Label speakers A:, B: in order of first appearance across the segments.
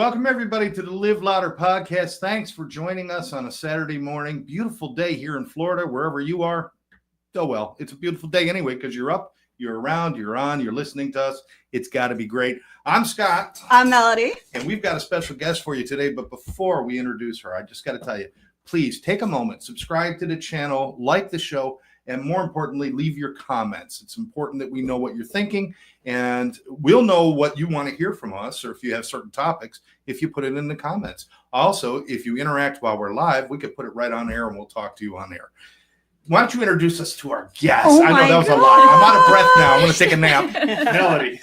A: Welcome, everybody, to the Live Louder podcast. Thanks for joining us on a Saturday morning. Beautiful day here in Florida, wherever you are. Oh, well, it's a beautiful day anyway because you're up, you're around, you're on, you're listening to us. It's got to be great. I'm Scott.
B: I'm Melodie.
A: And we've got a special guest for you today. But before we introduce her, I just got to tell you, please take a moment, subscribe to the channel, like the show, and more importantly, leave your comments. It's important that we know what you're thinking, and we'll know what you want to hear from us, or if you have certain topics, if you put it in the comments. Also, if you interact while we're live, we could put it right on air, and we'll talk to you on air. Why don't you introduce us to our guest?
B: Oh,
A: I know that was a lot. I'm out of breath now. I'm going to take a nap. Melodie.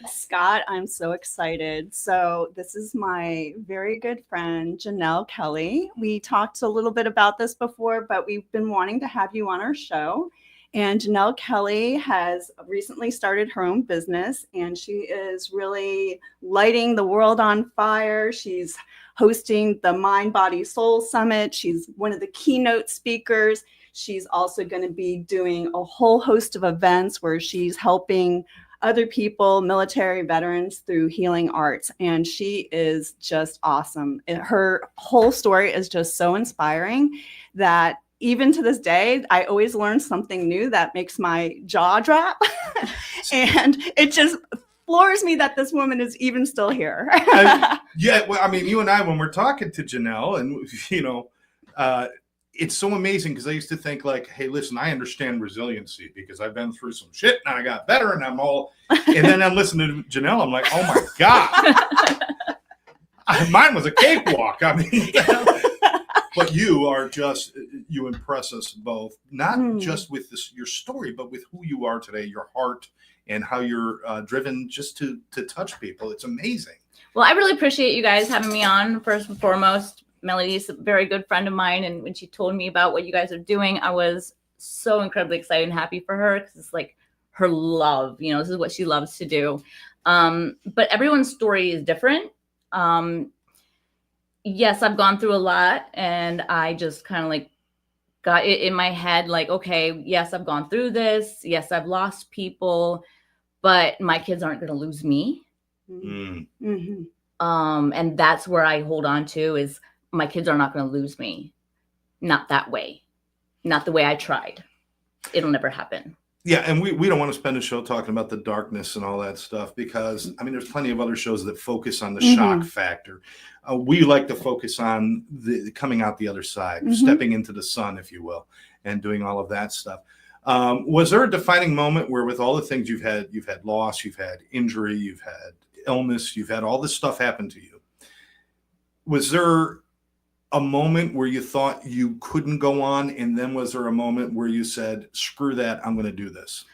B: Scott, I'm so excited. So this is my very good friend, Janelle Kelley. We talked a little bit about this before, but we've been wanting to have you on our show. And Janelle Kelley has recently started her own business, and she is really lighting the world on fire. She's hosting the Mind, Body, Soul Summit. She's one of the keynote speakers. She's also going to be doing a whole host of events where she's helping other people, military veterans, through healing arts. And she is just awesome. Her whole story is just so inspiring that even to this day, I always learn something new that makes my jaw drop. And it just floors me that this woman is even still here.
A: Yeah, well, I mean, you and I, when we're talking to Janelle, and, you know, it's so amazing because I used to think like, hey, listen, I understand resiliency because I've been through some shit and I got better and I'm all, and then I'm listening to Janelle, I'm like, oh my God. Mine was a cakewalk. I mean, but you are just, you impress us both, not just with your story, but with who you are today, your heart, and how you're driven just to touch people. It's amazing.
C: Well, I really appreciate you guys having me on, first and foremost. Melodie is a very good friend of mine, and when she told me about what you guys are doing, I was so incredibly excited and happy for her because it's like her love, you know, this is what she loves to do. But everyone's story is different. Yes, I've gone through a lot, and I just kind of like got it in my head, like, okay, yes, I've gone through this. Yes, I've lost people, but my kids aren't going to lose me.
B: Mm-hmm.
C: And that's where I hold on to is my kids are not going to lose me. Not that way. Not the way I tried. It'll never happen.
A: Yeah, and we don't want to spend a show talking about the darkness and all that stuff because, I mean, there's plenty of other shows that focus on the shock factor. We like to focus on the coming out the other side, stepping into the sun, if you will, and doing all of that stuff. Was there a defining moment where with all the things you've had loss, you've had injury, you've had illness, you've had all this stuff happen to you. Was there a moment where you thought you couldn't go on? And then was there a moment where you said, screw that, I'm going to do this?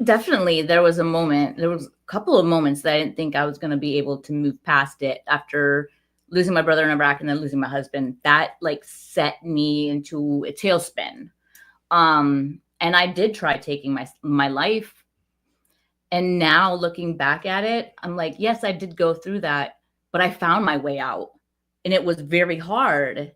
C: Definitely. There was a moment. There was a couple of moments that I didn't think I was going to be able to move past it after losing my brother in Iraq and then losing my husband. That like set me into a tailspin. And I did try taking my life. And now looking back at it, I'm like, yes, I did go through that, but I found my way out. And it was very hard,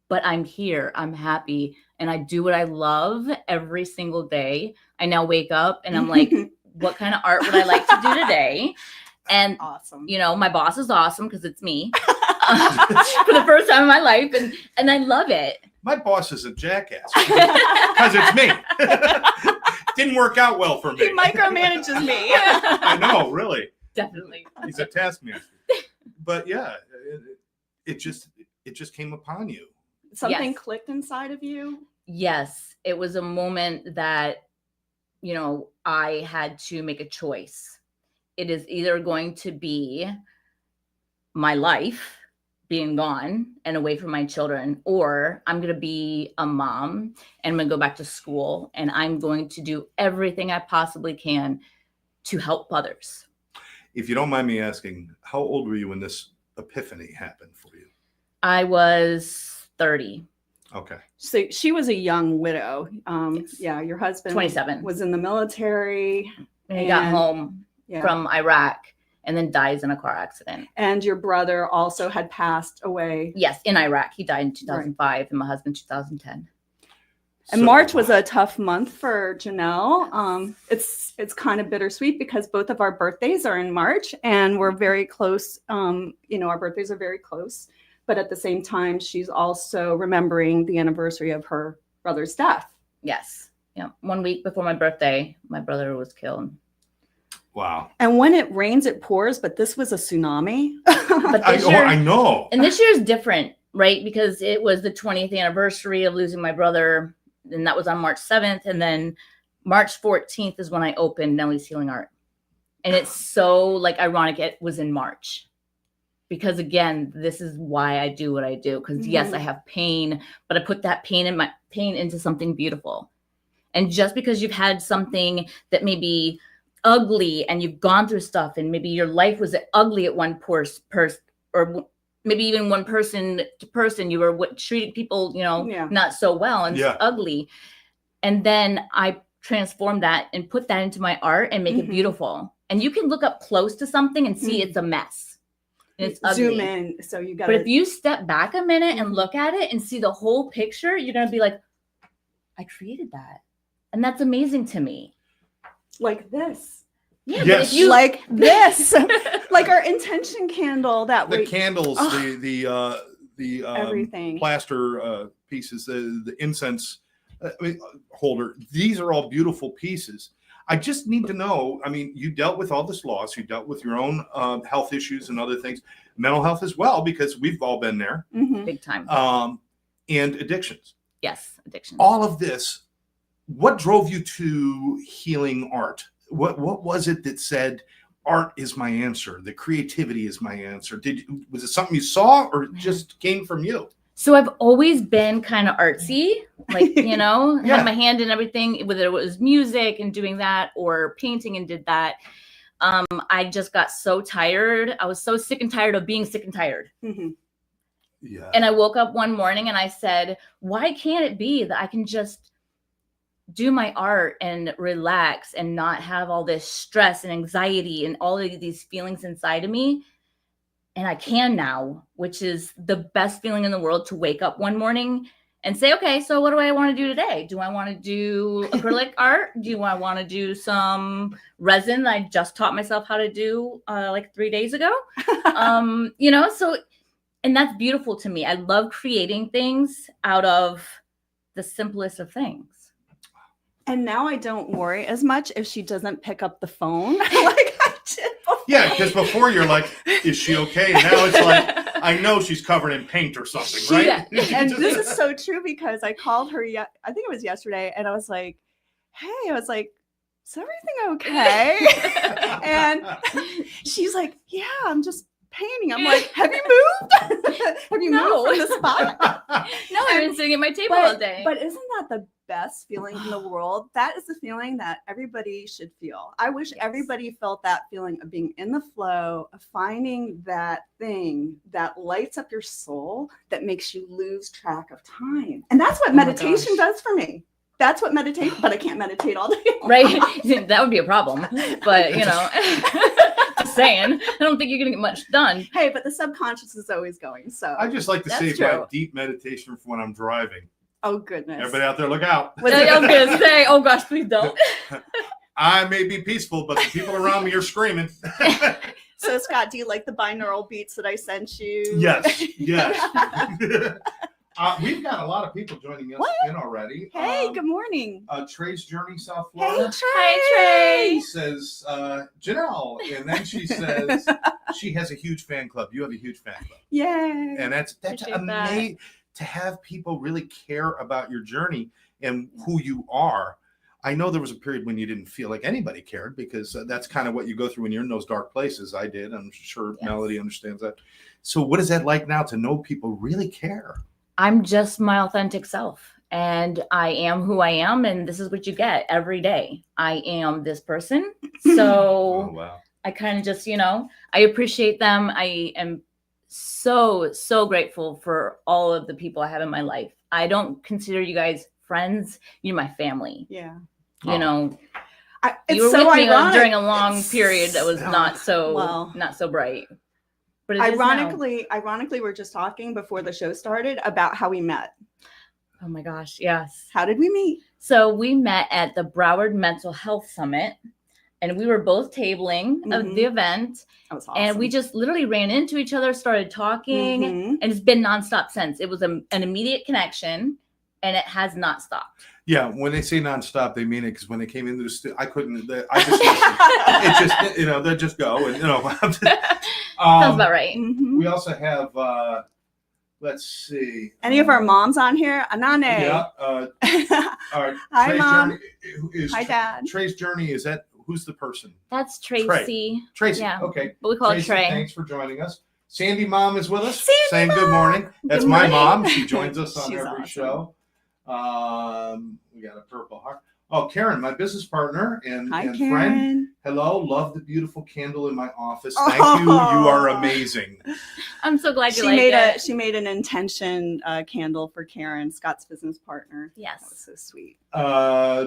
C: but I'm here. I'm happy. And I do what I love every single day. I now wake up and I'm like, what kind of art would I like to do today? And,
B: awesome.
C: You know, my boss is awesome because it's me for the first time in my life. And I love it.
A: My boss is a jackass because it's me. Didn't work out well for me.
B: He micromanages me.
A: I know, really.
C: Definitely.
A: He's a taskmaster. But yeah, it just came upon you.
B: Something
C: Yes.
B: clicked inside of you?
C: Yes. It was a moment that, you know, I had to make a choice. It is either going to be my life being gone and away from my children, or I'm going to be a mom and I'm going to go back to school and I'm going to do everything I possibly can to help others.
A: If you don't mind me asking, how old were you when this epiphany happened for you?
C: I was 30.
A: Okay.
B: So she was a young widow.
C: Yes.
B: Yeah, your husband
C: 27.
B: was in the military.
C: And he got home from Iraq and then dies in a car accident.
B: And your brother also had passed away.
C: Yes, in Iraq. He died in 2005 and my husband 2010.
B: And
A: So-
B: March was a tough month for Janelle. It's kind of bittersweet because both of our birthdays are in March and we're very close. Our birthdays are very close. But at the same time, she's also remembering the anniversary of her brother's death.
C: Yes. Yeah. 1 week before my birthday, my brother was killed.
A: Wow.
B: And when it rains, it pours, but this was a tsunami.
C: But this year,
A: I know.
C: and this year is different, right? Because it was the 20th anniversary of losing my brother, and that was on March 7th. And then March 14th is when I opened Nellie's Healing Art. And it's so like ironic it was in March. Because again, this is why I do what I do. Because yes, I have pain, but I put that pain into something beautiful. And just because you've had something that may be ugly and you've gone through stuff and maybe your life was ugly at one person or maybe even one person to person, you were treating people, not so well and it's ugly. And then I transform that and put that into my art and make it beautiful. And you can look up close to something and see it's a mess. And it's ugly.
B: Zoom in. So you got.
C: But if you step back a minute and look at it and see the whole picture, you're going to be like, I created that. And that's amazing to me.
B: Like this.
C: Yeah,
A: yes.
C: But if you
B: like this, like our intention candle that
A: the candles, the
B: everything,
A: plaster pieces, the incense holder. These are all beautiful pieces. I just need to know. I mean, you dealt with all this loss. You dealt with your own health issues and other things, mental health as well, because we've all been there.
C: Big time.
A: And addictions.
C: Yes, addiction.
A: All of this. What drove you to healing art? What was it that said art is my answer? The creativity is my answer. Was it something you saw or just came from you?
C: So I've always been kind of artsy, like, had my hand in everything, whether it was music and doing that or painting and did that. I just got so tired. I was so sick and tired of being sick and tired.
A: Yeah.
C: And I woke up one morning and I said, why can't it be that I can just do my art and relax and not have all this stress and anxiety and all of these feelings inside of me? And I can now, which is the best feeling in the world, to wake up one morning and say, okay, so what do I want to do today? Do I want to do acrylic art? Do I want to do some resin that I just taught myself how to do like 3 days ago? So, and that's beautiful to me. I love creating things out of the simplest of things.
B: And now I don't worry as much if she doesn't pick up the phone like I did before.
A: Yeah, because before you're like, is she okay? And now it's like, I know she's covered in paint or something, right?
B: Yeah. And this is so true because I called her, I think it was yesterday, and I was like, hey, is everything okay? And she's like, yeah, I'm just painting. I'm like, have you moved? Have you moved from the spot?
C: No, I've been sitting at my table all day.
B: But isn't that the best feeling in the world? That is the feeling that everybody should feel. I wish everybody felt that feeling of being in the flow, of finding that thing that lights up your soul, that makes you lose track of time. And that's what meditation does for me. That's what meditation, but I can't meditate all day long.
C: Right? That would be a problem. But, just saying, I don't think you're going to get much done.
B: Hey, but the subconscious is always going. So
A: I just like to
C: That's
A: save
C: true.
A: my deep meditation for when I'm driving.
B: oh goodness.
A: Everybody out there, look out.
C: I was going to say, oh gosh, please don't.
A: I may be peaceful, but the people around me are screaming.
B: So Scott, do you like the binaural beats that I sent you?
A: Yes. We've got a lot of people joining us in already.
B: Hey, good morning.
A: Trey's Journey, South
B: Hey,
A: Florida.
B: Trey.
C: Hi, Trey.
A: Says Janelle, and then she says she has a huge fan club. You have a huge fan club.
B: Yay.
A: And that's
C: Appreciate
A: amazing to have people really care about your journey and who you are. I know there was a period when you didn't feel like anybody cared, because that's kind of what you go through when you're in those dark places. I did. I'm sure Melodie understands that. So what is that like now to know people really care?
C: I'm just my authentic self, and I am who I am, and this is what you get every day. I am this person. So
A: wow.
C: I kind of just, I appreciate them. I am so, so grateful for all of the people I have in my life. I don't consider you guys friends. You're my family.
B: Yeah.
C: You know,
B: it's
C: you were
B: so
C: with me
B: ironic.
C: during a long period that was not so bright. But
B: ironically, we're just talking before the show started about how we met.
C: Oh my gosh, yes.
B: How did we meet?
C: So we met at the Broward Mental Health Summit, and we were both tabling of the event.
B: That was awesome.
C: And we just literally ran into each other, started talking, and it's been nonstop since. It was an immediate connection, and it has not stopped.
A: Yeah, when they say nonstop, they mean it, because when they came into the studio, I couldn't. I just it just, you know, they just go, and you know.
C: Sounds about right.
A: We also have. Let's see.
B: Any of our moms on here? Anane.
A: Yeah.
B: Hi,
A: Trey's
B: Mom.
A: Journey
B: Hi, Dad.
A: Trey's Journey, is that, who's the person?
C: That's Tracy.
A: Tracy.
C: Yeah.
A: Okay.
C: But we call
A: Tracy,
C: it Trey.
A: Thanks for joining us. Sandy Mom is with us.
B: Sandy
A: saying good morning. That's
B: Good
A: my
B: morning.
A: mom. She joins us on
B: She's
A: every
B: awesome.
A: show. We got a purple heart. Oh, Karen, my business partner and
B: Hi,
A: friend.
B: Karen.
A: Hello, love the beautiful candle in my office. Thank you. You are amazing.
C: I'm so glad you
B: She
C: like
B: made
C: it.
B: she made an intention candle for Karen, Scott's business partner.
C: Yes.
B: That was so sweet.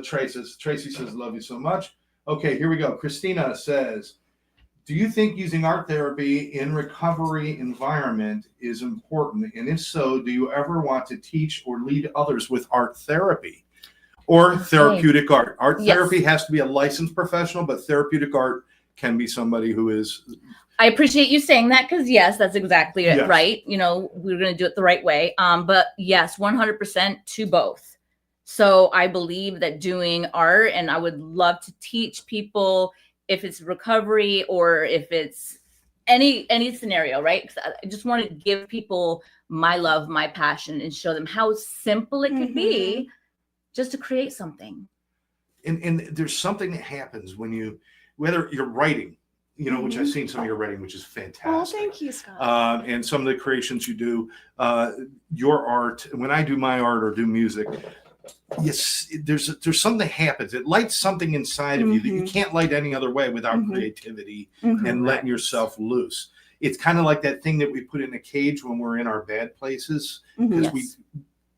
A: Tracy says, love you so much. Okay, here we go. Christina says, do you think using art therapy in recovery environment is important? And if so, do you ever want to teach or lead others with art therapy or therapeutic art? Art therapy has to be a licensed professional, but therapeutic art can be somebody who is.
C: I appreciate you saying that, because yes, that's exactly it,
A: Yes.
C: right? You know, we're going to do it the right way. But yes, 100% to both. So I believe that doing art, and I would love to teach people if it's recovery or if it's any scenario, right? Because I just want to give people my love, my passion, and show them how simple it could be just to create something.
A: And there's something that happens when you, whether you're writing, you know, which I've seen some of your writing, which is fantastic.
B: Oh, thank you, Scott.
A: And some of the creations you do, your art, when I do my art or do music, yes, there's something that happens. It lights something inside of you that you can't light any other way without creativity and letting yourself loose. It's kind of like that thing that we put in a cage when we're in our bad places, because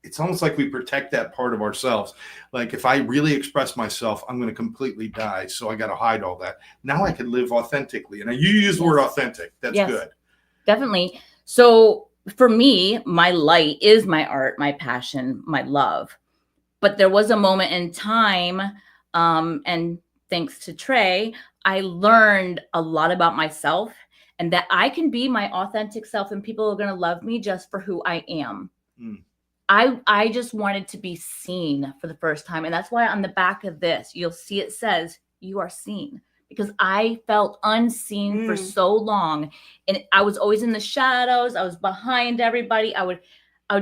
A: it's almost like we protect that part of ourselves. Like, if I really express myself, I'm going to completely die. So I got to hide all that. Now I can live authentically. And you use the word authentic. That's good.
C: Definitely. So for me, my light is my art, my passion, my love. But there was a moment in time, and thanks to Trey, I learned a lot about myself, and that I can be my authentic self, and people are going to love me just for who I am. I just wanted to be seen for the first time. And that's why on the back of this, you'll see it says, you are seen. Because I felt unseen for so long. And I was always in the shadows. I was behind everybody. I would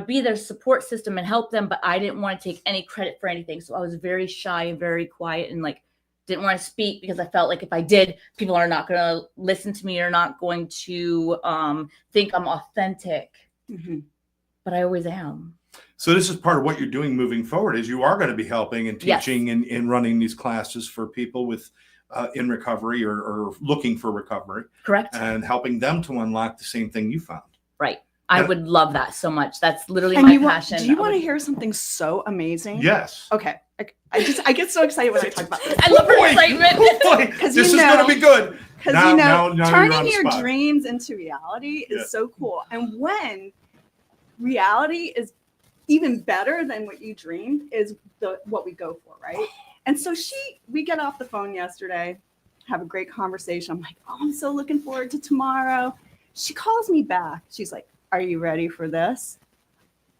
C: be their support system and help them, but I didn't want to take any credit for anything. So I was very shy and very quiet, and like didn't want to speak, because I felt like if I did, people are not going to listen to me, or not going to think I'm authentic. But I always am.
A: So this is part of what you're doing moving forward, is you are going to be helping and teaching and running these classes for people with in recovery or looking for recovery.
C: Correct.
A: And helping them to unlock the same thing you found.
C: Right. I would love that so much. That's literally my passion.
B: Do you want to hear something so amazing?
A: Yes.
B: Okay. I get so excited when I talk about this.
C: I love her excitement.
A: This is going to be good.
B: Because
A: now
B: turning your dreams into reality is so cool. And when reality is even better than what you dreamed, is what we go for, right? And so we get off the phone yesterday, have a great conversation. I'm like, oh, I'm so looking forward to tomorrow. She calls me back. She's like, are you ready for this?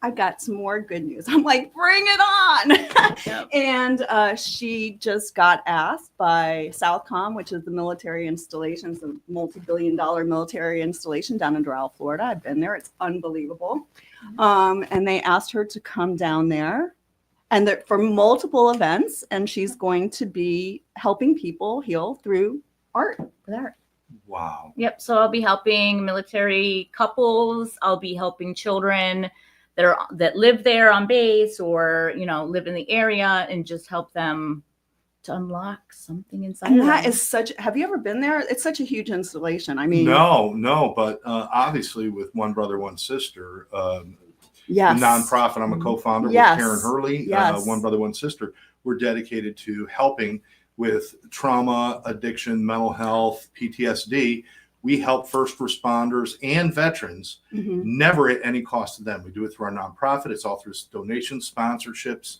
B: I got some more good news. I'm like, bring it on. And she just got asked by Southcom, which is the military installation, it's a multi-billion-dollar military installation down in Doral, Florida. I've been there. It's unbelievable. And they asked her to come down there and for multiple events. And she's going to be helping people heal through art. With art.
A: Wow.
C: Yep. So I'll be helping military couples. I'll be helping children that live there on base, or live in the area, and just help them to unlock something inside.
B: And that is have you ever been there? It's such a huge installation. I mean,
A: no, but obviously with One Brother, One Sister,
B: yes,
A: the nonprofit I'm a co-founder with Karen Hurley, One Brother, One Sister, we're dedicated to helping with trauma, addiction, mental health, PTSD, We help first responders and veterans, never at any cost to them. We do it through our nonprofit. It's all through donations, sponsorships.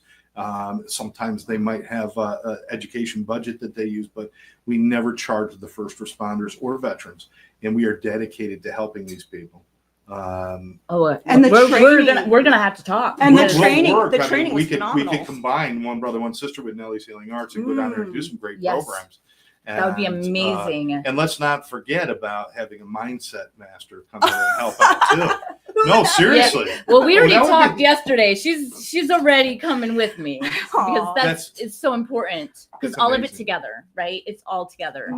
A: Sometimes they might have an education budget that they use, but we never charge the first responders or veterans. And we are dedicated to helping these people.
B: And the
C: we're gonna have to talk.
B: And the
A: We'll
B: training,
A: work.
B: the
A: I mean,
B: training
A: we
B: was
A: could
B: phenomenal.
A: combine One Brother, One Sister with Nellie's Healing Arts and go down there and do some great programs.
C: That would be amazing.
A: And let's not forget about having a mindset master come in and help out too. No, seriously.
C: Yeah. Well, we already talked yesterday. She's already coming with me because it's so important because all of it together, right? It's all together.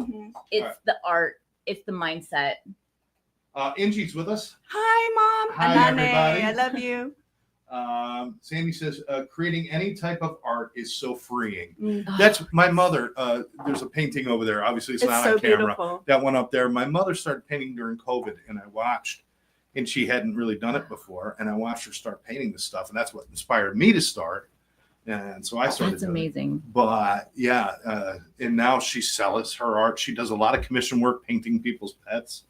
C: It's the art. It's the mindset.
A: Angie's with us.
B: Hi, Mom.
A: Hi, everybody.
B: I love you.
A: Sandy says, creating any type of art is so freeing. That's my mother. There's a painting over there. Obviously, it's not
B: so
A: on camera.
B: Beautiful.
A: That one up there. My mother started painting during COVID, and I watched, and she hadn't really done it before. And I watched her start painting this stuff, and that's what inspired me to start. And so I started.
C: That's amazing.
A: But yeah, and now she sells her art. She does a lot of commission work, painting people's pets.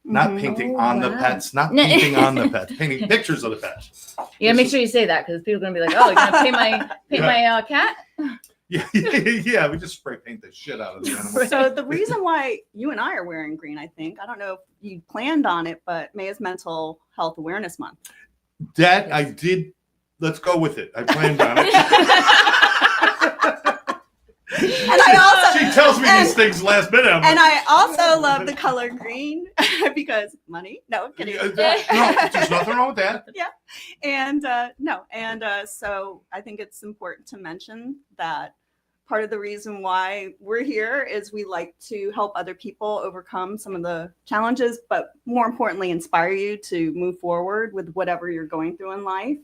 A: Not painting on the pets, not painting on the pets, painting pictures of the pets.
C: You gotta make sure you say that because people are gonna be like, "Oh, you're gonna paint my cat?"
A: Yeah, we just spray paint the shit out of the animal.
B: So the reason why you and I are wearing green, I think, I don't know if you planned on it, but May is Mental Health Awareness Month.
A: That I did. Let's go with it. I planned on it.
B: And I also,
A: she tells me these things last minute.
B: And I also love the color green because money. No, I'm kidding.
A: No, there's nothing wrong with that.
B: Yeah. And so I think it's important to mention that part of the reason why we're here is we like to help other people overcome some of the challenges, but more importantly, inspire you to move forward with whatever you're going through in life.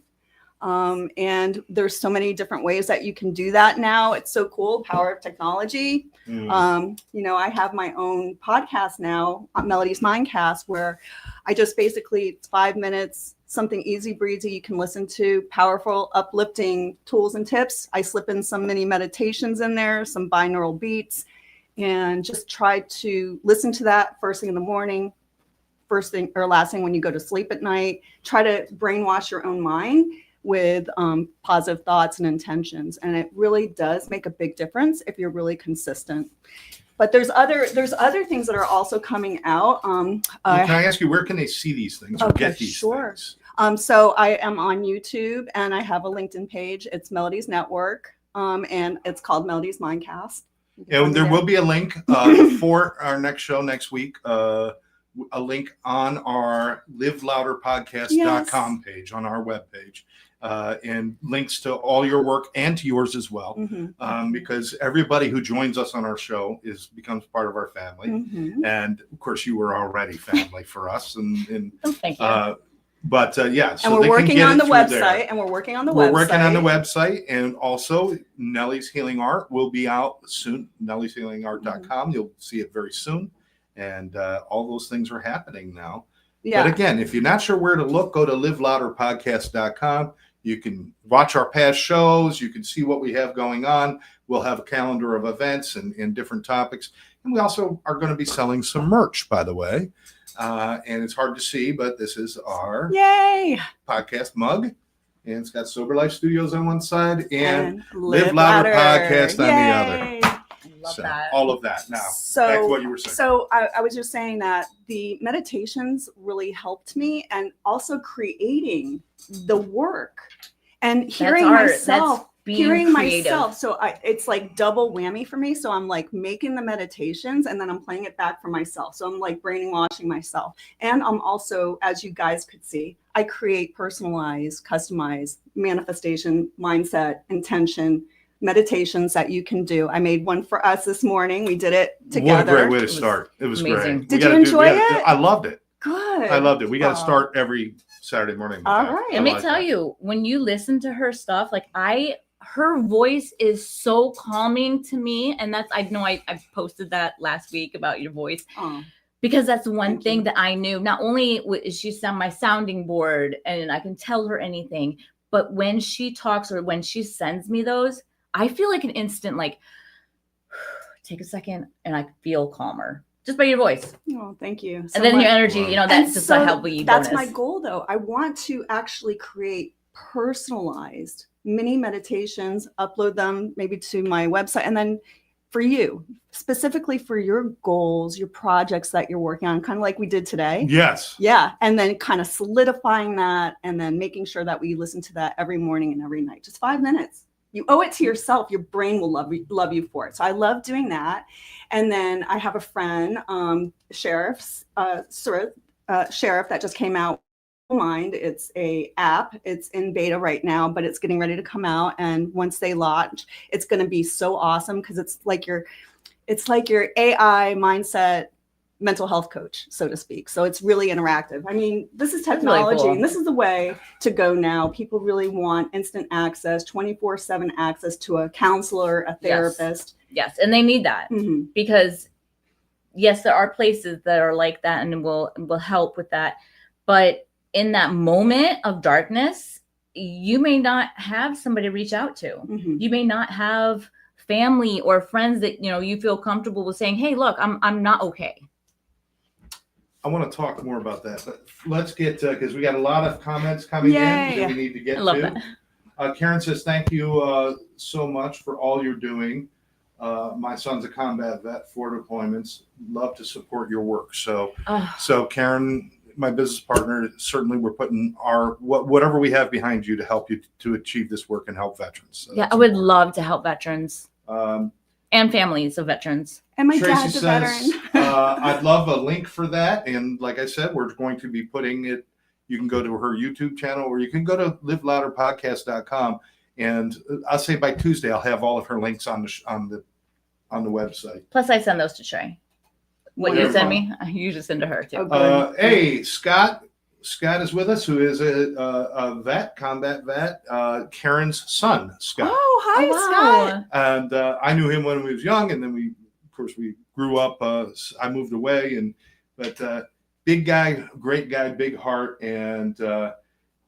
B: And there's so many different ways that you can do that now. It's so cool. Power of technology. I have my own podcast now, Melodie's Mindcast, where I just basically, it's 5 minutes, something easy breezy you can listen to, powerful, uplifting tools and tips. I slip in some mini meditations in there, some binaural beats, and just try to listen to that first thing in the morning, first thing or last thing when you go to sleep at night. Try to brainwash your own mind with positive thoughts and intentions. And it really does make a big difference if you're really consistent. But there's other things that are also coming out. Can
A: I ask you, where can they see these things or get these things?
B: So I am on YouTube and I have a LinkedIn page. It's Melodie's Network, and it's called Melodie's Mindcast.
A: And there will be a link for our next show next week. A link on our livelouderpodcast.com page on our webpage. And links to all your work and to yours as well, because everybody who joins us on our show becomes part of our family. And of course, you were already family for us. And
C: thank you.
A: Yeah,
B: so we're working on the website, and we're working on the website.
A: We're working on the website, and also Nellie's Healing Art will be out soon. Nellie'sHealingArt.com. You'll see it very soon, and all those things are happening now. Yeah. But again, if you're not sure where to look, go to livelouderpodcast.com. You can watch our past shows. You can see what we have going on. We'll have a calendar of events and different topics. And we also are going to be selling some merch, by the way. And it's hard to see, but this is our podcast mug. And it's got Sober Life Studios on one side and Live Louder Podcast on the other.
C: Love that.
A: All of that. Now, back to what you were saying.
B: So I was just saying that the meditations really helped me, and also creating the work and hearing myself. So it's like double whammy for me. So I'm like making the meditations and then I'm playing it back for myself. So I'm like brainwashing myself. And I'm also, as you guys could see, I create personalized, customized manifestation, mindset, intention, meditations that you can do. I made one for us this morning. We did it together.
A: What a great way to start. It was
C: amazing.
A: Great.
B: Did you enjoy it?
A: I loved it.
B: Good.
A: I loved it. We got to start every Saturday morning.
B: All right.
C: Let me tell you, when you listen to her stuff, her voice is so calming to me. And that's, I know I posted that last week about your voice. Because that's one thing that I knew. Not only is she on my sounding board and I can tell her anything, but when she talks or when she sends me those, I feel like an instant, take a second and I feel calmer. just by your voice.
B: Oh, thank you.
C: And then
B: much.
C: your energy,
A: Wow.
C: you know,
B: And
C: that's just a
B: so
C: helpful
B: that's
C: bonus.
B: my goal, though. I want to actually create personalized mini meditations, upload them maybe to my website, and then for you, specifically for your goals, your projects that you're working on, kind of like we did today.
A: Yes.
B: Yeah. And then kind of solidifying that and then making sure that we listen to that every morning and every night. Just 5 minutes. You owe it to yourself. Your brain will love you for it. So I love doing that. And then I have a friend, Sheriff, that just came out. Mind, it's a app. It's in beta right now, but it's getting ready to come out. And once they launch, it's going to be so awesome because it's like your AI mindset mental health coach, so to speak. So it's really interactive. I mean, this is technology,
C: really cool.
B: and this is the way to go now. People really want instant access, 24/7 access to a counselor, a therapist.
C: Yes, and they need that
B: Mhm.
C: because yes, there are places that are like that and will help with that. But in that moment of darkness, you may not have somebody to reach out to.
B: Mhm.
C: You may not have family or friends that, you know, you feel comfortable with saying, "Hey, look, I'm not okay."
A: I want to talk more about that, but let's get because we got a lot of comments coming in
B: Yay.
A: that we need to get
C: I love
A: to.
C: that.
A: Karen says, "Thank you so much for all you're doing. My son's a combat vet, 4 deployments. Love to support your work." So Karen, my business partner, certainly we're putting our whatever we have behind you to help you to achieve this work and help veterans. So
C: Yeah, I would love to help veterans and families of veterans.
B: And my
A: Tracy
B: dad's a
A: says,
B: veteran.
A: I'd love a link for that. And like I said, we're going to be putting it, you can go to her YouTube channel or you can go to livelouderpodcast.com. And I'll say by Tuesday, I'll have all of her links on the website.
C: Plus, I send those to Trey. What you send me, I usually send to her too.
A: Hey, Scott is with us, who is a vet, combat vet, Karen's son, Scott.
B: Oh, hi, Scott.
A: And I knew him when he was young, and then we grew up. I moved away, but big guy, great guy, big heart, and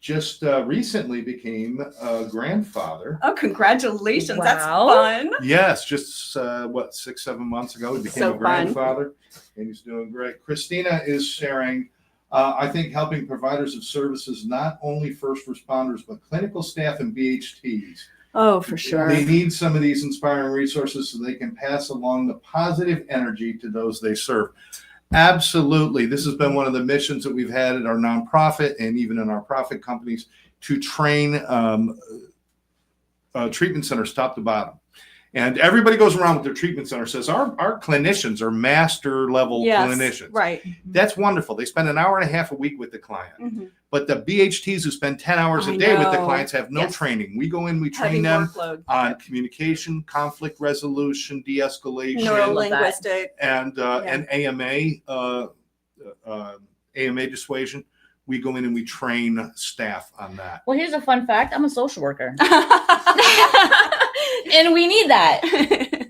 A: just recently became a grandfather.
B: Oh, congratulations.
C: Wow.
B: That's fun.
A: Yes, just 6-7 months ago, he became
B: So
A: a grandfather, and he's doing great. Christina is sharing, I think helping providers of services, not only first responders, but clinical staff and BHTs.
B: Oh, for sure.
A: They need some of these inspiring resources so they can pass along the positive energy to those they serve. Absolutely. This has been one of the missions that we've had at our nonprofit and even in our profit companies to train treatment centers top to bottom. And everybody goes around with their treatment center, says our clinicians are master level clinicians.
B: Right.
A: That's wonderful. They spend an hour and a half a week with the client.
B: Mm-hmm.
A: But the BHTs who spend 10 hours a day with the clients have no training. We go in, we train them on communication, conflict resolution, de-escalation,
B: neuro-linguistic,
A: and AMA dissuasion. We go in and we train staff on that.
C: Well, here's a fun fact. I'm a social worker. And we need that.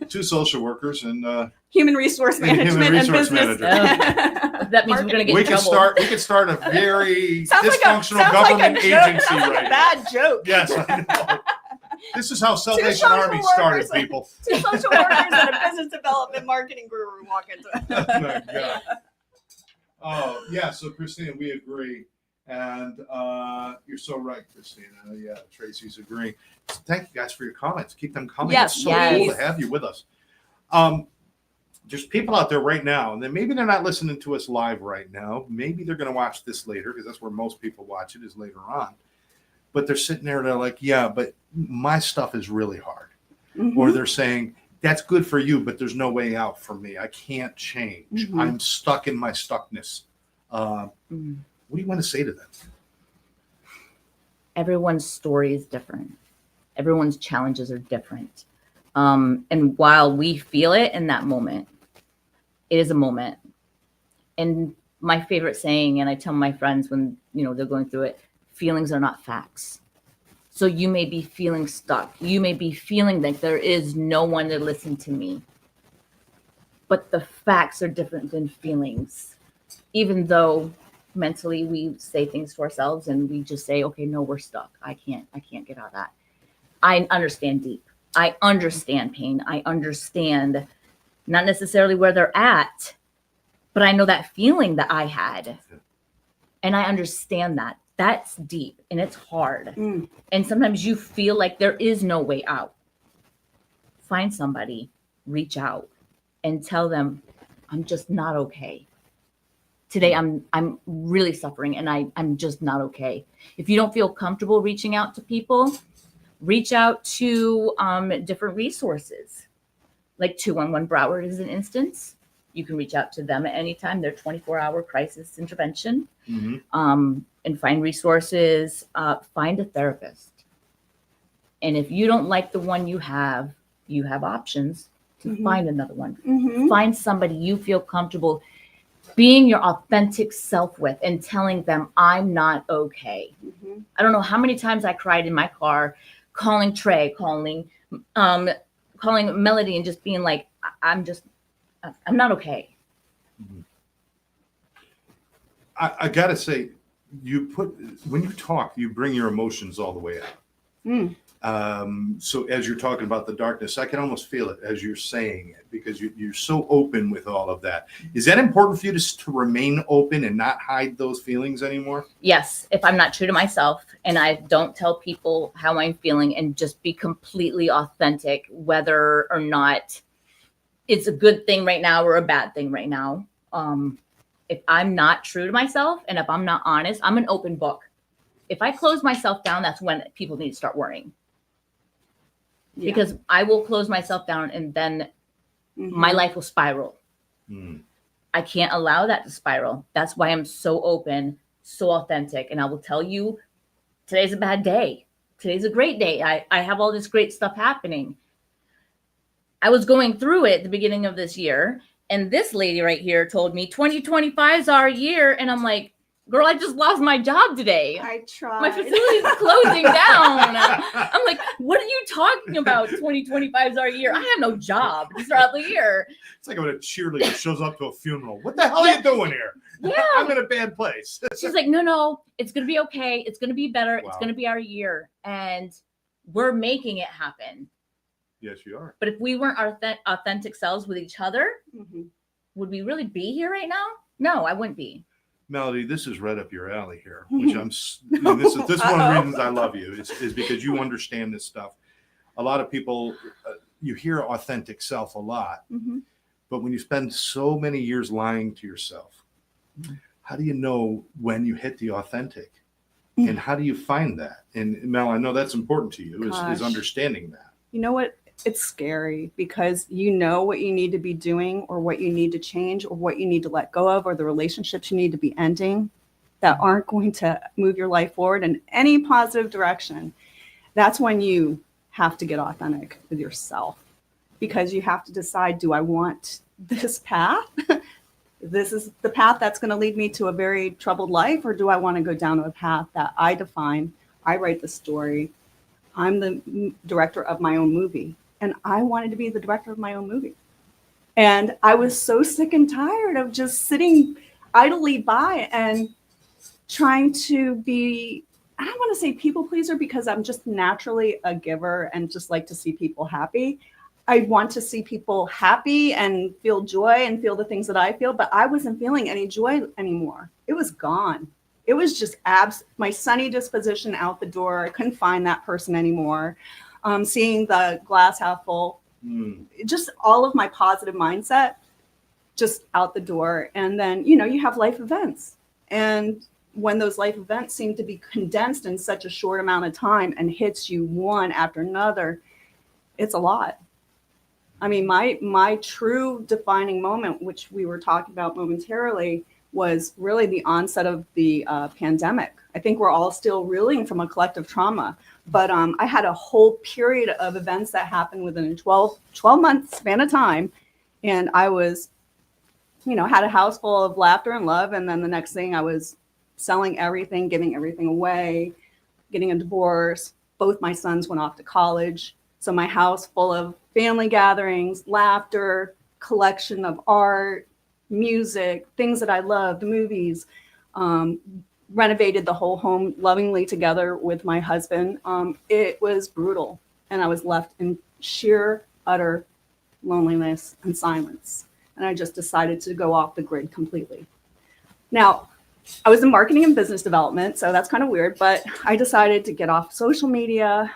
A: 2 social workers and
B: human resource management and business.
C: That means we're going to get in trouble.
A: We could start a very
B: sounds
A: dysfunctional
B: like
A: government
B: joke.
A: agency
B: Sounds like
A: right
B: a bad joke.
A: Yes, I know. This is how Salvation Army started, people.
B: 2 social workers and a business development marketing guru walk into it.
A: Oh, my God. Oh, yeah. So, Christina, we agree. And you're so right, Christina. Yeah, Tracy's agreeing. Thank you guys for your comments. Keep them coming.
B: Yes,
A: it's so cool to have you with us. There's people out there right now, and then maybe they're not listening to us live right now. Maybe they're going to watch this later because that's where most people watch it is later on. But they're sitting there, they're like, yeah, but my stuff is really hard. Mm-hmm. Or they're saying, that's good for you, but there's no way out for me. I can't change. Mm-hmm. I'm stuck in my stuckness. What do you want to say to them?
C: Everyone's story is different. Everyone's challenges are different. And while we feel it in that moment, it is a moment. And my favorite saying, and I tell my friends when, they're going through it, feelings are not facts. So you may be feeling stuck. You may be feeling like there is no one to listen to me. But the facts are different than feelings. Even though mentally we say things to ourselves and we just say, okay, no, we're stuck. I can't get out of that. I understand deep. I understand pain. I understand not necessarily where they're at, But I know that feeling that I had.
A: Yeah.
C: And I understand that. That's deep and it's hard.
B: Mm.
C: And sometimes you feel like there is no way out. Find somebody, reach out, and tell them, I'm just not okay. Today I'm really suffering and I'm just not okay. If you don't feel comfortable reaching out to people, reach out to different resources. Like 211 Broward is an instance. You can reach out to them at any time. They're 24-hour crisis intervention. And find resources. Find a therapist. And if you don't like the one you have options to find another one. Find somebody you feel comfortable being your authentic self with and telling them, I'm not okay. I don't know how many times I cried in my car, calling Trey, calling Melodie, and just being like, I'm not okay.
A: I gotta say, when you talk, you bring your emotions all the way out. So as you're talking about the darkness, I can almost feel it as you're saying it, because you're so open with all of that. Is that important for you to remain open and not hide those feelings anymore?
C: Yes, if I'm not true to myself and I don't tell people how I'm feeling and just be completely authentic, whether or not it's a good thing right now or a bad thing right now. If I'm not true to myself and if I'm not honest, I'm an open book. If I close myself down, that's when people need to start worrying. Yeah. Because I will close myself down and then my life will spiral. I can't allow that to spiral. That's why I'm so open, so authentic. And I will tell you, today's a bad day. Today's a great day. I have all this great stuff happening. I was going through it at the beginning of this year. And this lady right here told me 2025 is our year. And I'm like, girl, I just lost my job today.
B: I tried.
C: My facility's closing down. I'm like, what are you talking about? 2025 is our year. I have no job throughout the year.
A: It's like when a cheerleader shows up to a funeral. What the hell are you doing here?
C: Yeah.
A: I'm in a bad place.
C: She's like, no, it's going to be okay. It's going to be better.
A: Wow.
C: It's going to be our year. And we're making it happen.
A: Yes, you are.
C: But if we weren't our authentic selves with each other, would we really be here right now? No, I wouldn't be.
A: Melodie, this is right up your alley here, which this is one of the reasons I love you is because you understand this stuff. A lot of people, you hear authentic self a lot, but when you spend so many years lying to yourself, how do you know when you hit the authentic? And how do you find that? And Mel, I know that's important to you is understanding that.
B: You know what? It's scary because you know what you need to be doing or what you need to change or what you need to let go of or the relationships you need to be ending that aren't going to move your life forward in any positive direction. That's when you have to get authentic with yourself because you have to decide, do I want this path? This is the path that's going to lead me to a very troubled life, or do I want to go down a path that I define? I write the story. I'm the director of my own movie. And I wanted to be the director of my own movie. And I was so sick and tired of just sitting idly by and trying to be, I don't want to say people pleaser because I'm just naturally a giver and just like to see people happy. I want to see people happy and feel joy and feel the things that I feel, but I wasn't feeling any joy anymore. It was gone. It was just my sunny disposition out the door. I couldn't find that person anymore. Seeing the glass half full, just all of my positive mindset just out the door. And then, you have life events. And when those life events seem to be condensed in such a short amount of time and hits you one after another, it's a lot. I mean, my true defining moment, which we were talking about momentarily, was really the onset of the pandemic. I think we're all still reeling from a collective trauma. But I had a whole period of events that happened within a 12-month span of time. And I was, had a house full of laughter and love. And then the next thing I was selling everything, giving everything away, getting a divorce. Both my sons went off to college. So my house full of family gatherings, laughter, collection of art, music, things that I loved, movies, renovated the whole home lovingly together with my husband. It was brutal. And I was left in sheer, utter loneliness and silence. and I just decided to go off the grid completely. Now, I was in marketing and business development, so that's kind of weird, but I decided to get off social media.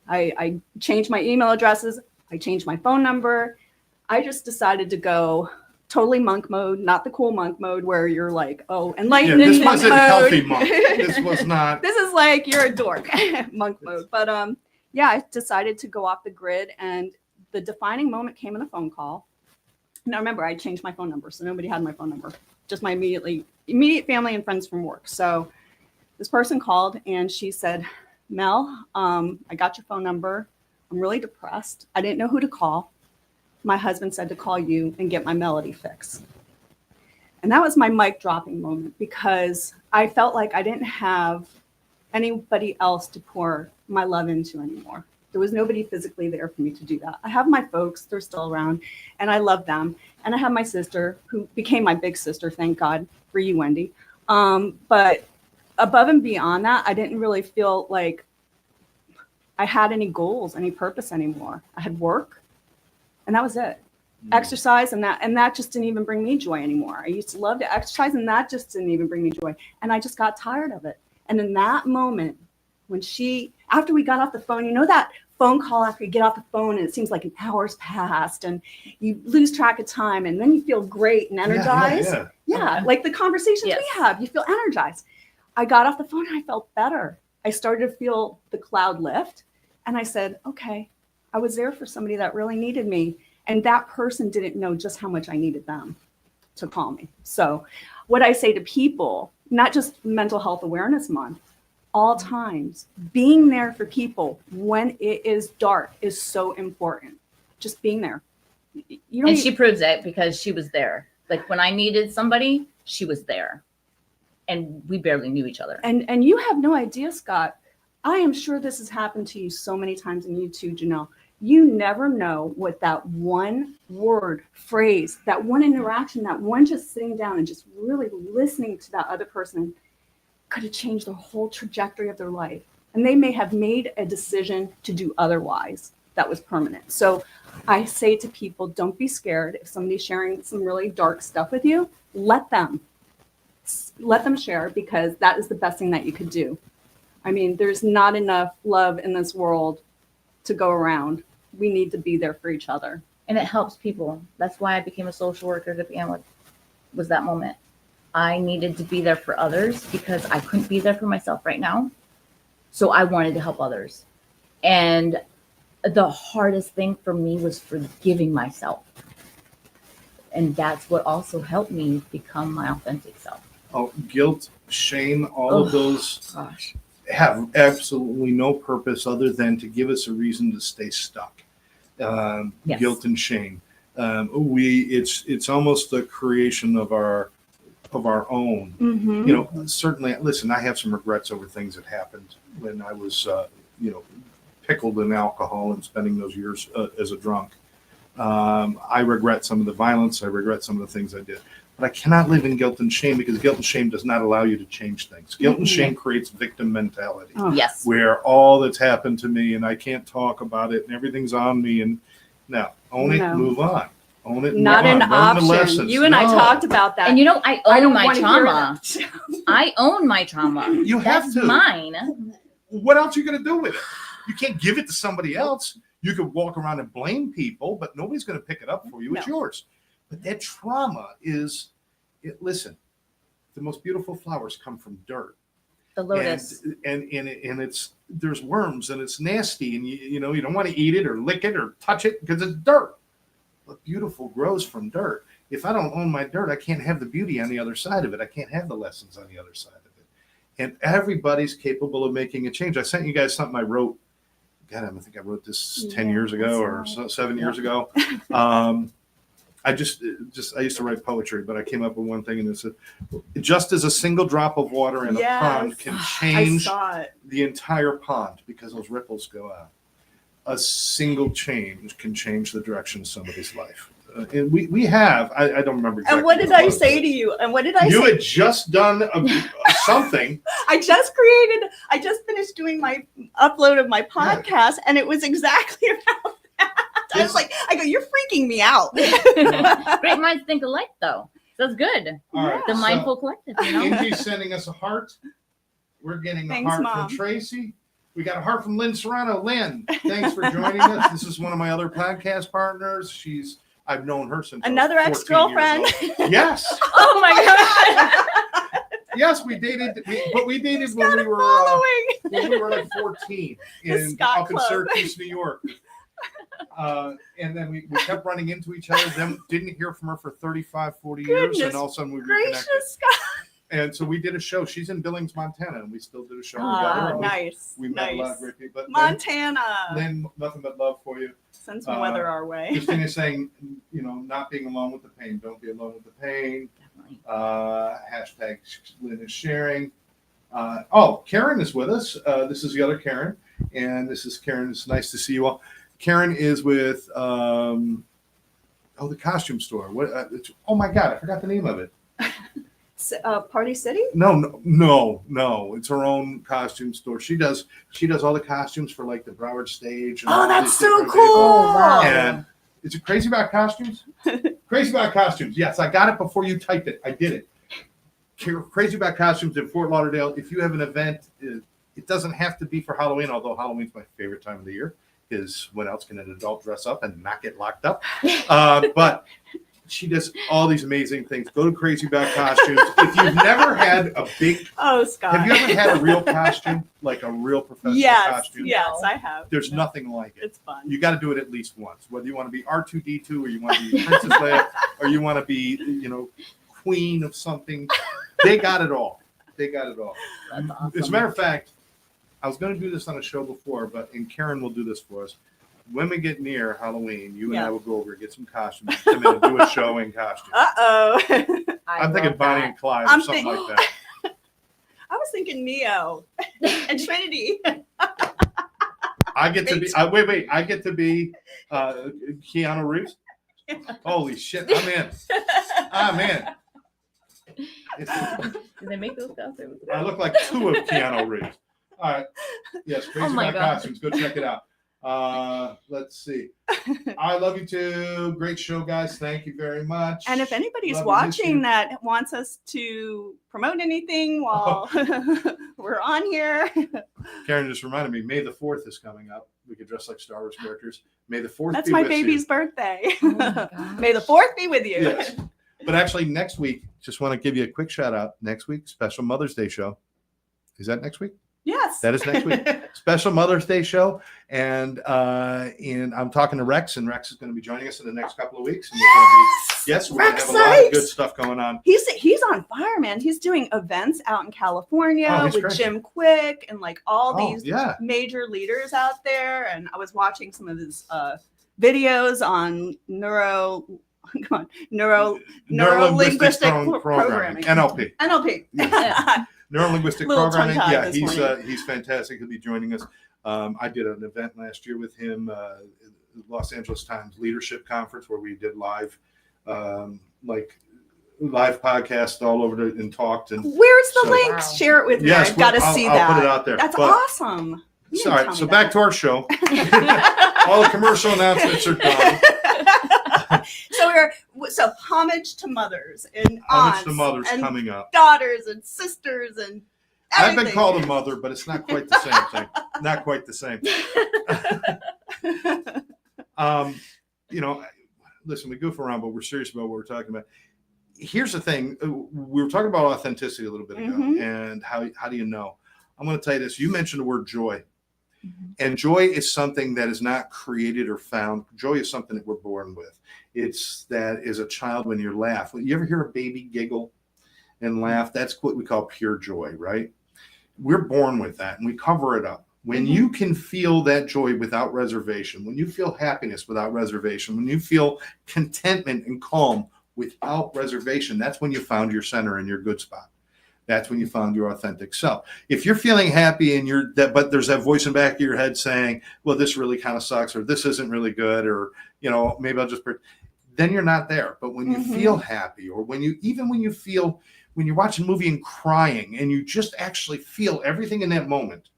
B: I changed my email addresses. I changed my phone number. I just decided to go totally monk mode, not the cool monk mode where you're like, oh, enlightened
A: this
B: monk
A: wasn't
B: mode.
A: healthy monk. This was not.
B: This is like, you're a dork monk mode. But yeah, I decided to go off the grid, and the defining moment came in a phone call. Now remember, I changed my phone number, so nobody had my phone number, just my immediate family and friends from work. So this person called and she said, Mel, I got your phone number. I'm really depressed. I didn't know who to call. My husband said to call you and get my Melodie fix. And that was my mic dropping moment, because I felt like I didn't have anybody else to pour my love into anymore. There was nobody physically there for me to do that. I have my folks, they're still around, and I love them. And I have my sister, who became my big sister, thank God for you, Wendy. But above and beyond that, I didn't really feel like I had any goals, any purpose anymore. I had work, and that was it. Exercise, and that just didn't even bring me joy anymore. I used to love to exercise, and that just didn't even bring me joy. And I just got tired of it. And in that moment, when after we got off the phone, you know that phone call after you get off the phone and it seems like an hour's passed and you lose track of time, and then you feel great and energized. Yeah. Like the conversations we have, you feel energized. I got off the phone and I felt better. I started to feel the cloud lift, and I said, okay, I was there for somebody that really needed me. And that person didn't know just how much I needed them to call me. So what I say to people, not just Mental Health Awareness Month, all times, being there for people when it is dark is so important. Just being there.
C: She proves it, because she was there. Like when I needed somebody, she was there. And we barely knew each other.
B: And you have no idea, Scott. I am sure this has happened to you so many times, and you too, Janelle. You never know what that one word, phrase, that one interaction, that one just sitting down and just really listening to that other person could have changed the whole trajectory of their life. And they may have made a decision to do otherwise that was permanent. So I say to people, don't be scared. If somebody's sharing some really dark stuff with you, let them share, because that is the best thing that you could do. I mean, there's not enough love in this world to go around. We need to be there for each other.
C: And it helps people. That's why I became a social worker to begin with, was that moment. I needed to be there for others because I couldn't be there for myself right now. So I wanted to help others. And the hardest thing for me was forgiving myself. And that's what also helped me become my authentic self.
A: Oh, guilt, shame, all of those have absolutely no purpose other than to give us a reason to stay stuck. Guilt and shame. It's almost the creation of our own.
B: Mm-hmm.
A: You know, certainly, listen, I have some regrets over things that happened when I was, pickled in alcohol and spending those years as a drunk. I regret some of the violence. I regret some of the things I did. But I cannot live in guilt and shame, because guilt and shame does not allow you to change things. Guilt and shame creates victim mentality.
B: Oh.
C: Yes.
A: Where all that's happened to me and I can't talk about it and everything's on me. And now, own it, move on. Own it,
B: not an option. You and I talked about that.
C: And I own my
B: wanna
C: trauma. I own my trauma.
A: You have to.
C: Mine.
A: What else are you going to do with it? You can't give it to somebody else. You could walk around and blame people, but nobody's going to pick it up for you. It's yours. But that trauma listen, the most beautiful flowers come from dirt.
C: The lotus.
A: And it's, there's worms and it's nasty, and you don't want to eat it or lick it or touch it because it's dirt. But beautiful grows from dirt. If I don't own my dirt, I can't have the beauty on the other side of it. I can't have the lessons on the other side of it. And everybody's capable of making a change. I sent you guys something I wrote. God, I think I wrote this 10 years ago or 7 years ago. I used to write poetry, but I came up with one thing, and it said, just as a single drop of water in a pond can change the entire pond because those ripples go out, a single change can change the direction of somebody's life. And we have, I don't remember exactly.
B: And what did I say to you? And what did I say?
A: You had just done something.
B: I just finished doing my upload of my podcast, and it was exactly about that. I was like, you're freaking me out.
C: Great minds think alike, though. That's good.
A: All right,
C: The
A: so
C: mindful collective, you know?
A: Angie's sending us a heart. We're getting a
B: Thanks,
A: heart
B: Mom.
A: from Tracy. We got a heart from Lynn Serrano. Lynn, thanks for joining us. This is one of my other podcast partners. I've known her since
B: Another
A: I was 14 years
B: ex-girlfriend.
A: old. Yes.
C: Oh my God.
A: Yes, we dated, but we dated when
B: Got
A: we
B: a
A: were
B: following.
A: when we were like 14
B: Scott
A: up in
B: Club.
A: Syracuse, New York. And then we kept running into each other. Then didn't hear from her for 35, 40 years.
B: Goodness
A: And all of a sudden we reconnected.
B: Gracious Scott.
A: And so we did a show. She's in Billings, Montana, and we still did a show
C: Oh,
A: together.
C: wow.
A: And
B: Nice.
A: we met a lot of
B: Nice.
A: great people. But
B: Montana.
A: Lynn, nothing but love for you.
B: Send some weather our way.
A: Christina's saying, not being alone with the pain. Don't be alone with the pain.
C: Definitely.
A: Hashtag Lynn is sharing. Karen is with us. This is the other Karen. And this is Karen. It's nice to see you all. Karen is with the costume store. Oh my God, I forgot the name of it.
B: Party City?
A: No. It's her own costume store. She does all the costumes for like the Broward stage. And all
B: That's
A: these
B: so
A: different
B: cool.
A: people.
C: Wow.
A: And is it Crazy About Costumes? Crazy About Costumes. Yes, I got it before you typed it. I did it. Crazy About Costumes in Fort Lauderdale. If you have an event, it doesn't have to be for Halloween, although Halloween's my favorite time of the year. Because when else can an adult dress up and not get locked up? But she does all these amazing things. Go to Crazy About Costumes. If you've never had a big,
B: Scott.
A: have you ever had a real costume, like a real professional costume?
B: Yes, I have.
A: There's nothing like it.
B: It's fun.
A: You got to do it at least once. Whether you want to be R2D2 or you want to be Princess Leia or you want to be, queen of something, they got it all.
C: That's awesome.
A: As a matter of fact, I was going to do this on a show before, and Karen will do this for us. When we get near Halloween, you and I will go over and get some costumes, come in and do a show in costume. I'm thinking Bonnie and Clyde or something like that.
B: I was thinking Neo and Trinity.
A: I get to be. Wait. I get to be Keanu Reeves. Holy shit! I'm in.
C: Did they make those costumes?
A: I look like two of Keanu Reeves. All right. Yes, Crazy
C: my
A: About
C: God.
A: Costumes. Go check it out. Let's see. I love you too. Great show, guys. Thank you very much.
B: And if anybody's
A: Love you,
B: watching
A: miss
B: that wants us to promote anything while we're on here,
A: Karen just reminded me, May the 4th is coming up. We could dress like Star Wars characters. May the 4th
B: that's
A: be
B: my
A: with
B: baby's
A: you.
B: birthday.
C: Oh my gosh.
B: May the 4th be with you.
A: Yes. But actually, next week, just want to give you a quick shout out. Next week, special Mother's Day show. Is that next week?
B: Yes.
A: That is next week. Special Mother's Day show. And I'm talking to Rex, and Rex is going to be joining us in the next couple of weeks. And we're going to have a lot of good stuff going on.
B: He's on fire, man. He's doing events out in California with
A: great.
B: Jim Quick and like all these
A: yeah.
B: major leaders out there. And I was watching some of his videos on neuro-linguistic programming.
A: NLP.
B: NLP.
A: Neuro-linguistic
B: Little
A: programming.
B: tongue-tied
A: Yeah,
B: this
A: he's fantastic. He'll be joining us. I did an event last year with him, Los Angeles Times Leadership Conference, where we did live podcast all over and talked. And
B: Where's the link?
C: Wow.
B: Share it with me.
A: yes,
B: I've got to see that.
A: I'll put it out there.
B: That's
A: But-
B: awesome. You didn't
A: All
B: tell
A: right,
B: me
A: so
B: that.
A: back to our show. All the commercial announcements are done.
B: So homage to mothers and
A: Homage
B: aunts
A: to mothers
B: and
A: coming up.
B: daughters and sisters and
A: I've
B: everything.
A: been called a mother, but it's not quite the same thing. Not quite the same. Listen, we goof around, but we're serious about what we're talking about. Here's the thing. We were talking about authenticity a little bit ago,
B: Mhm.
A: and how do you know? I'm going to tell you this. You mentioned the word joy. And joy is something that is not created or found. Joy is something that we're born with. It's that as a child, when you laugh, you ever hear a baby giggle and laugh? That's what we call pure joy, right? We're born with that, and we cover it up. When you can feel that joy without reservation, when you feel happiness without reservation, when you feel contentment and calm without reservation, that's when you found your center and your good spot. That's when you found your authentic self. If you're feeling happy and but there's that voice in the back of your head saying, well, this really kind of sucks, or this isn't really good, or, maybe I'll just, then you're not there. But when you feel happy, or when you're watching a movie and crying and you just actually feel everything in that moment,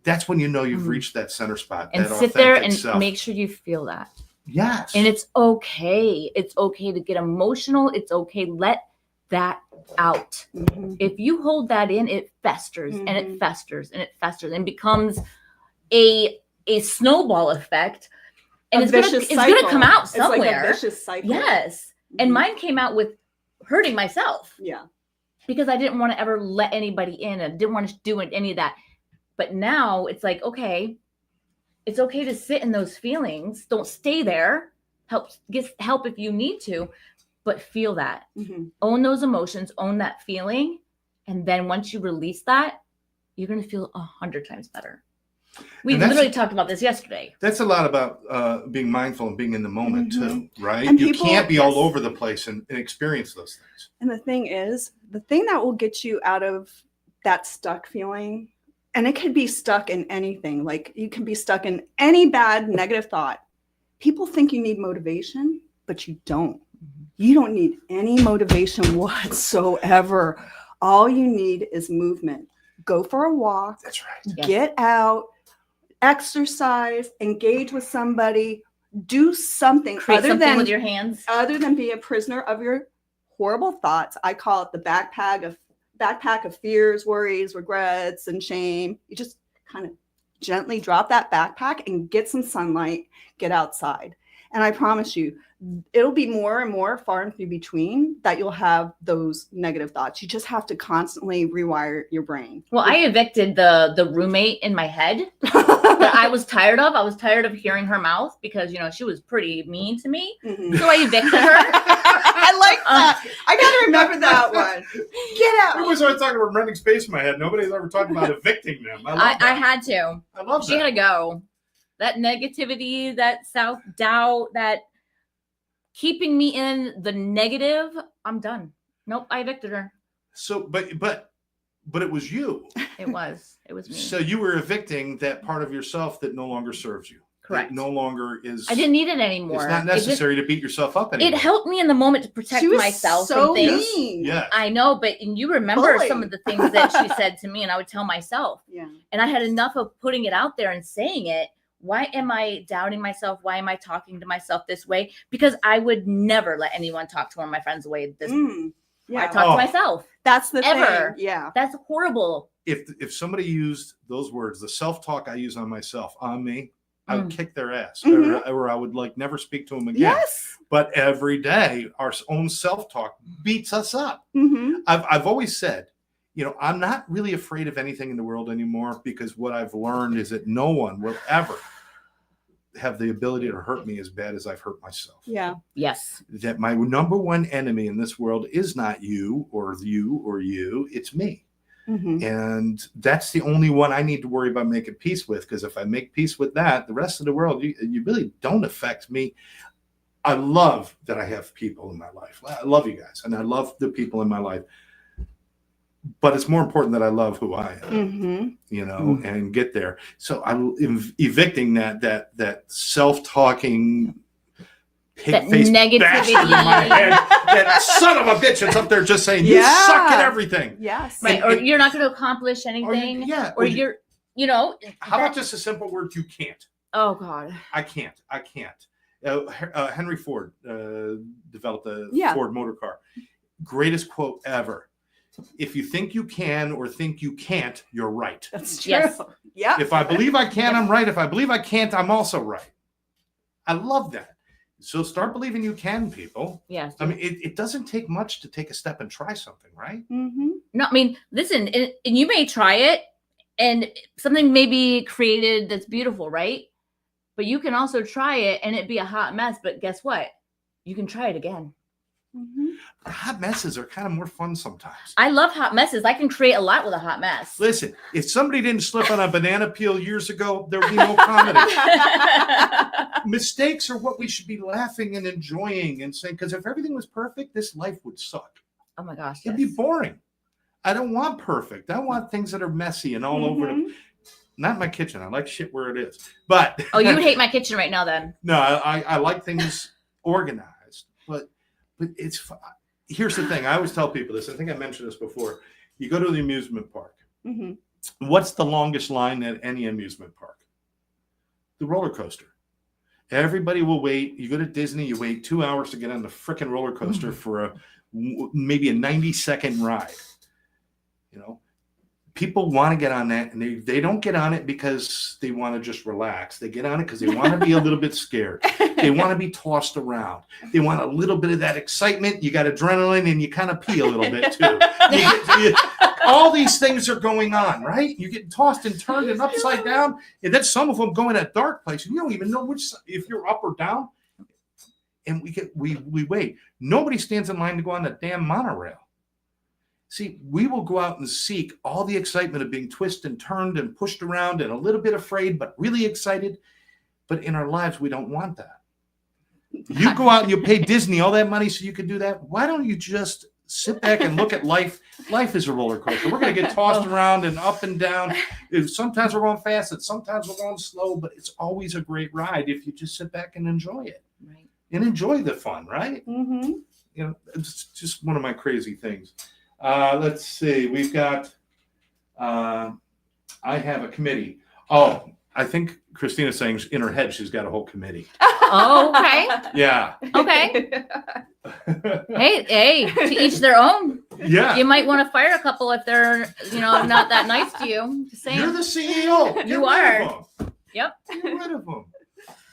A: that's when you know you've reached that center spot.
C: And
A: that
C: sit there
A: authentic
C: and
A: self.
C: make sure you feel that.
A: Yes.
C: And it's okay. It's okay to get emotional. It's okay. Let that out. If you hold that in, it festers and it festers and it festers and becomes a snowball effect. And it's gonna come out somewhere.
B: It's like a vicious cycle.
C: Yes. And mine came out with hurting myself.
B: Yeah.
C: Because I didn't want to ever let anybody in and didn't want to do any of that. But now it's like, okay, it's okay to sit in those feelings. Don't stay there. Get help if you need to, but feel that. Own those emotions, own that feeling. And then once you release that, you're going to feel 100 times better. We literally talked about this yesterday.
A: That's a lot about being mindful and being in the moment too, right?
B: And
A: you can't be all over the place and experience those things.
B: And the thing is, the thing that will get you out of that stuck feeling, and it could be stuck in anything, like you can be stuck in any bad negative thought. People think you need motivation, but you don't. You don't need any motivation whatsoever. All you need is movement. Go for a walk.
A: That's right.
C: Yes.
B: Get out, exercise, engage with somebody, do something
C: Create
B: other
C: something
B: than
C: with your hands.
B: Other than be a prisoner of your horrible thoughts. I call it the backpack of fears, worries, regrets, and shame. You just kind of gently drop that backpack and get some sunlight, get outside. And I promise you, it'll be more and more far and few between that you'll have those negative thoughts. You just have to constantly rewire your brain.
C: Well, I evicted the roommate in my head that I was tired of. I was tired of hearing her mouth because, she was pretty mean to me. So I evicted her.
B: I like that. I got to remember that one. Get out.
A: We always started talking about renting space in my head. Nobody's ever talking about evicting them. I
C: had to.
A: I love
C: She
A: that.
C: had to go. That negativity, that self-doubt, that keeping me in the negative, I'm done. Nope, I evicted her.
A: So, but it was you.
C: It was me.
A: So you were evicting that part of yourself that no longer serves you.
C: Correct.
A: That no longer is.
C: I didn't need it anymore.
A: It's not necessary to beat yourself up anymore.
C: It helped me in the moment to protect
B: She was
C: myself
B: so
C: from things.
B: mean.
A: Yeah.
C: I know, and you remember
B: Bully.
C: some of the things that she said to me, and I would tell myself.
B: Yeah.
C: And I had enough of putting it out there and saying it. Why am I doubting myself? Why am I talking to myself this way? Because I would never let anyone talk to one of my friends the way this.
B: Yeah.
C: I talk to myself.
B: That's the
C: Ever.
B: thing. Yeah.
C: That's horrible.
A: If somebody used those words, the self-talk I use on myself, on me, I would kick their ass, or I would never speak to them again.
B: Yes.
A: But every day, our own self-talk beats us up. I've always said, I'm not really afraid of anything in the world anymore because what I've learned is that no one will ever have the ability to hurt me as bad as I've hurt myself.
B: Yeah.
C: Yes.
A: That my number one enemy in this world is not you or you, it's me. And that's the only one I need to worry about making peace with, because if I make peace with that, the rest of the world, you really don't affect me. I love that I have people in my life. I love you guys, and I love the people in my life. But it's more important that I love who I am, and get there. So I'm evicting that self-talking, pig-faced
C: negativity.
A: bastard in my head. That son of a bitch that's up there just saying, you suck at everything.
B: Yes.
C: Right. Or you're not going to accomplish anything.
A: Or
C: you're,
A: how about just a simple word? You can't.
C: Oh, God.
A: I can't. Henry Ford developed a Ford motor car. Greatest quote ever. If you think you can or think you can't, you're right.
B: That's true.
C: Yes.
B: Yeah.
A: If I believe I can, I'm right. If I believe I can't, I'm also right. I love that. So start believing you can, people.
C: Yes.
A: I mean, it doesn't take much to take a step and try something, right?
C: No, I mean, listen, and you may try it and something may be created that's beautiful, right? But you can also try it and it be a hot mess. But guess what? You can try it again.
A: Hot messes are kind of more fun sometimes.
C: I love hot messes. I can create a lot with a hot mess.
A: Listen, if somebody didn't slip on a banana peel years ago, there would be no comedy. Mistakes are what we should be laughing and enjoying and saying, because if everything was perfect, this life would suck.
C: Oh my gosh.
A: It'd be boring. I don't want perfect. I want things that are messy and all over the. Not my kitchen. I like shit where it is. But
C: oh, you would hate my kitchen right now then.
A: No, I like things organized. But it's here's the thing. I always tell people this. I think I mentioned this before. You go to the amusement park. What's the longest line at any amusement park? The roller coaster. Everybody will wait. You go to Disney, you wait 2 hours to get on the freaking roller coaster for maybe a 90-second ride. You know, people want to get on that, and they don't get on it because they want to just relax. They get on it because they want to be a little bit scared. They want to be tossed around. They want a little bit of that excitement. You got adrenaline, and you kind of pee a little bit too. All these things are going on, right? You get tossed and turned and upside down, and then some of them go in a dark place, and you don't even know which, if you're up or down. And we wait. Nobody stands in line to go on the damn monorail. See, we will go out and seek all the excitement of being twisted and turned and pushed around and a little bit afraid, but really excited. But in our lives, we don't want that. You go out and you pay Disney all that money so you can do that. Why don't you just sit back and look at life? Life is a roller coaster. We're going to get tossed around and up and down. Sometimes we're going fast and sometimes we're going slow, but it's always a great ride if you just sit back and enjoy it.
C: Right.
A: And enjoy the fun, right?
B: Mm-hmm.
A: You know, it's just one of my crazy things. Let's see. We've got, I have a committee. Oh, I think Christina's saying in her head she's got a whole committee.
C: Oh, okay.
A: Yeah.
C: Okay. Hey, to each their own.
A: Yeah.
C: You might want to fire a couple if they're, not that nice to you. Just saying.
A: You're the CEO. Get
C: You
A: rid
C: are.
A: of them.
C: Yep.
A: Get rid of them.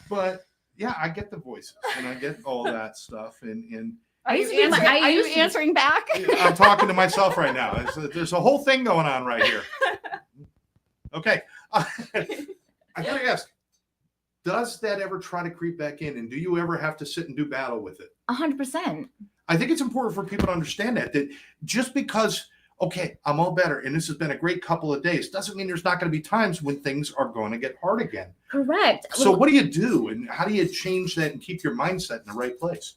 A: But yeah, I get the voices and I get all that stuff. And
B: Are you
C: I used to-
B: answering back?
A: I'm talking to myself right now. There's a whole thing going on right here. Okay. I gotta ask, does that ever try to creep back in? And do you ever have to sit and do battle with it?
C: 100%.
A: I think it's important for people to understand that just because, okay, I'm all better and this has been a great couple of days, doesn't mean there's not going to be times when things are going to get hard again.
C: Correct.
A: So what do you do? And how do you change that and keep your mindset in the right place?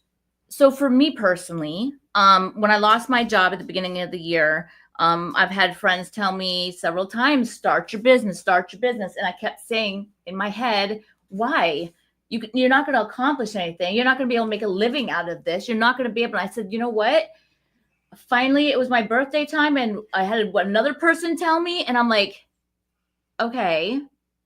C: So for me personally, when I lost my job at the beginning of the year, I've had friends tell me several times, start your business. And I kept saying in my head, why? You're not going to accomplish anything. You're not going to be able to make a living out of this. You're not going to be able. And I said, you know what? Finally, it was my birthday time and I had another person tell me, and I'm like, okay.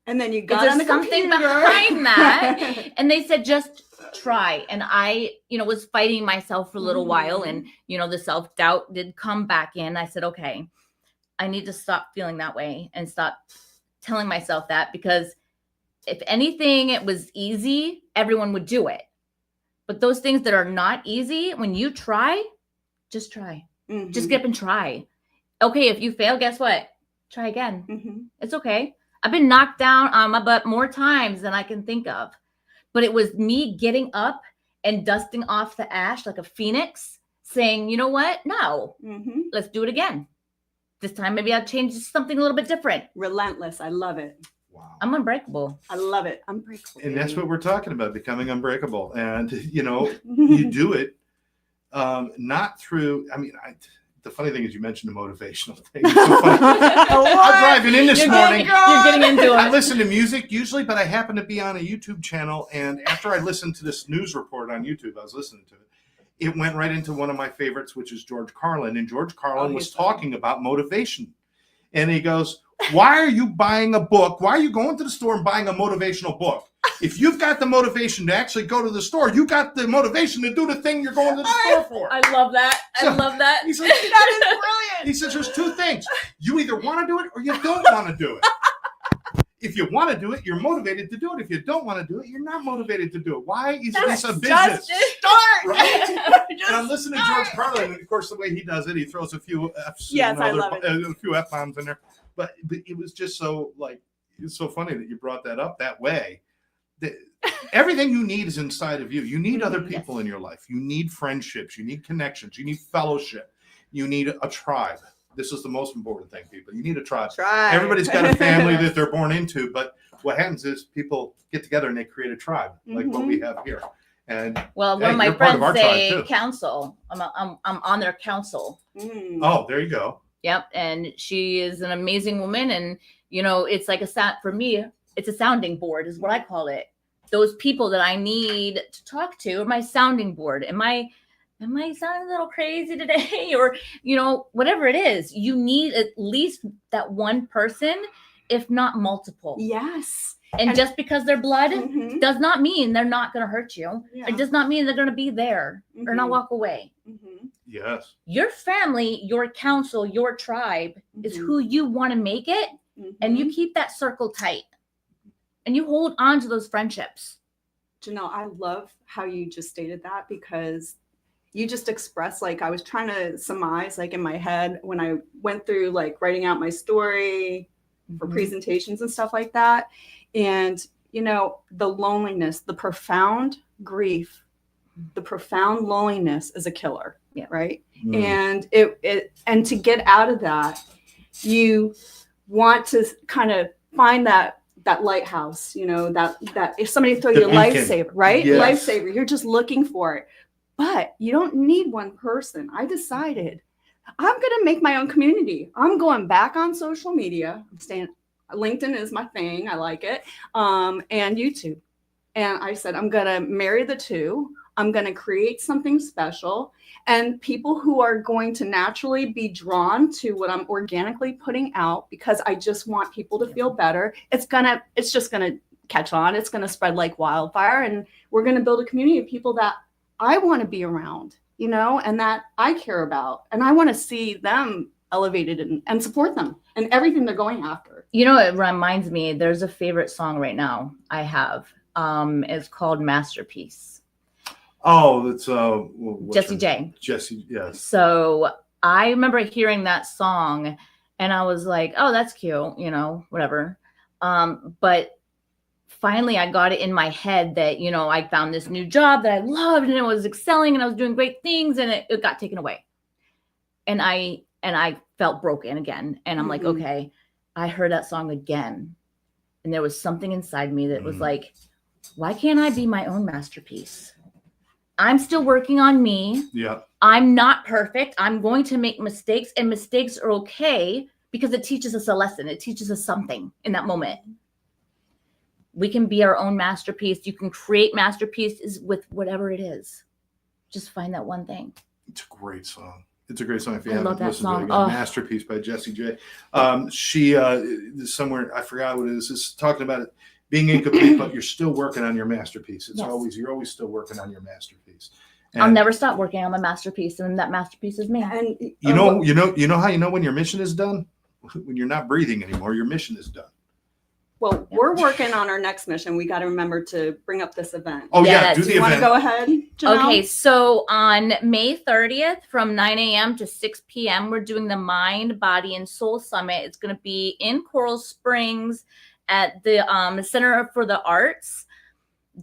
B: And then you
C: Is
B: got
C: there
B: on the
C: something
B: computer.
C: behind that? And they said, just try. And I, was fighting myself for a little while. And, the self-doubt did come back in. I said, okay, I need to stop feeling that way and stop telling myself that, because if anything, it was easy, everyone would do it. But those things that are not easy, when you try, just try.
B: Mm-hmm.
C: Just get up and try. Okay, if you fail, guess what? Try again.
B: Mm-hmm.
C: It's okay. I've been knocked down on my butt more times than I can think of. But it was me getting up and dusting off the ash like a phoenix, saying, you know what? No, let's do it again. This time, maybe I'll change something a little bit different.
B: Relentless. I love it.
A: Wow.
C: I'm unbreakable.
B: I love it. Unbreakable.
A: And that's what we're talking about, becoming unbreakable. And, you do it not through, the funny thing is you mentioned the motivational thing. It's so funny. I'm driving in this morning.
C: You're getting into
A: I
C: it.
A: listen to music usually, but I happen to be on a YouTube channel. And after I listened to this news report on YouTube, I was listening to it. It went right into one of my favorites, which is George Carlin. And George Carlin was talking about motivation. And he goes, why are you buying a book? Why are you going to the store and buying a motivational book? If you've got the motivation to actually go to the store, you got the motivation to do the thing you're going to the store for.
C: I love that.
A: So,
C: I love that.
A: He's like,
B: That is brilliant.
A: he says there's two things. You either want to do it or you don't want to do it. If you want to do it, you're motivated to do it. If you don't want to do it, you're not motivated to do it. Why is this a business?
B: Just start.
A: Right?
B: Just
A: And I'm listening to
B: start.
A: George Carlin, and of course, the way he does it, he throws a few F's,
B: Yes,
A: and
B: I love it.
A: a few F bombs in there. But it was just so it's so funny that you brought that up that way. Everything you need is inside of you. You need other people in your life. You need friendships. You need connections. You need fellowship. You need a tribe. This is the most important thing, people. You need a tribe.
B: Try.
A: Everybody's got a family that they're born into, but what happens is people get together and they create a tribe, like what we have here. And
C: Well,
A: hey,
C: one of my
A: you're part of
C: friends
A: our tribe,
C: say
A: too.
C: council. I'm on their council.
A: Oh, there you go.
C: Yep. And she is an amazing woman. And, it's like for me, it's a sounding board is what I call it. Those people that I need to talk to are my sounding board. And my am I sounding a little crazy today? Or, whatever it is, you need at least that one person, if not multiple.
B: Yes.
C: And just because they're blood
B: Mhm.
C: does not mean they're not going to hurt you.
B: Yeah.
C: It does not mean they're going to be there or not walk away.
B: Mhm.
A: Yes.
C: Your family, your council, your tribe is who you want to make it. And you keep that circle tight. And you hold on to those friendships.
B: Janelle, I love how you just stated that, because you just expressed, like, I was trying to surmise, like, in my head when I went through, like, writing out my story for presentations and stuff like that. And, the loneliness, the profound grief, the profound loneliness is a killer.
C: Yeah.
B: Right.
A: Mm.
B: And and to get out of that, you want to kind of find that lighthouse, that if somebody throw you a lifesaver, right?
A: Yes.
B: Lifesaver, you're just looking for it. But you don't need one person. I decided I'm going to make my own community. I'm going back on social media. I'm staying. LinkedIn is my thing. I like it. And YouTube. And I said, I'm going to marry the two. I'm going to create something special. And people who are going to naturally be drawn to what I'm organically putting out, because I just want people to feel better. It's just going to catch on. It's going to spread like wildfire. And we're going to build a community of people that I want to be around, and that I care about. And I want to see them elevated and support them and everything they're going after.
C: It reminds me, there's a favorite song right now I have. It's called Masterpiece.
A: Oh, that's
C: Jessie J.
A: Jessie, yes.
C: So I remember hearing that song and I was like, oh, that's cute, whatever. But finally I got it in my head that, I found this new job that I loved and I was excelling and I was doing great things, and it got taken away. And I felt broken again. And I'm like, okay, I heard that song again. And there was something inside me that was like, why can't I be my own masterpiece? I'm still working on me.
A: Yeah.
C: I'm not perfect. I'm going to make mistakes, and mistakes are okay because it teaches us a lesson. It teaches us something in that moment. We can be our own masterpiece. You can create masterpieces with whatever it is. Just find that one thing.
A: It's a great song. It's a great song. If you
C: I
A: haven't
C: love that
A: listened
C: song.
A: to it again, Masterpiece by Jessie J. She somewhere, I forgot what it is talking about it being incomplete, but you're still working on your masterpiece. It's you're always still working on your masterpiece. And
C: I'll never stop working on my masterpiece, and that masterpiece is me.
B: And
A: you know how you know when your mission is done? When you're not breathing anymore, your mission is done.
B: Well, we're working on our next mission. We got to remember to bring up this event.
A: Oh, yeah,
C: Yes.
A: do the
B: You want to
A: event.
B: go ahead, Janelle?
C: Okay, so on May 30th from 9 a.m. to 6 p.m., we're doing the Mind, Body, and Soul Summit. It's going to be in Coral Springs at the Center for the Arts.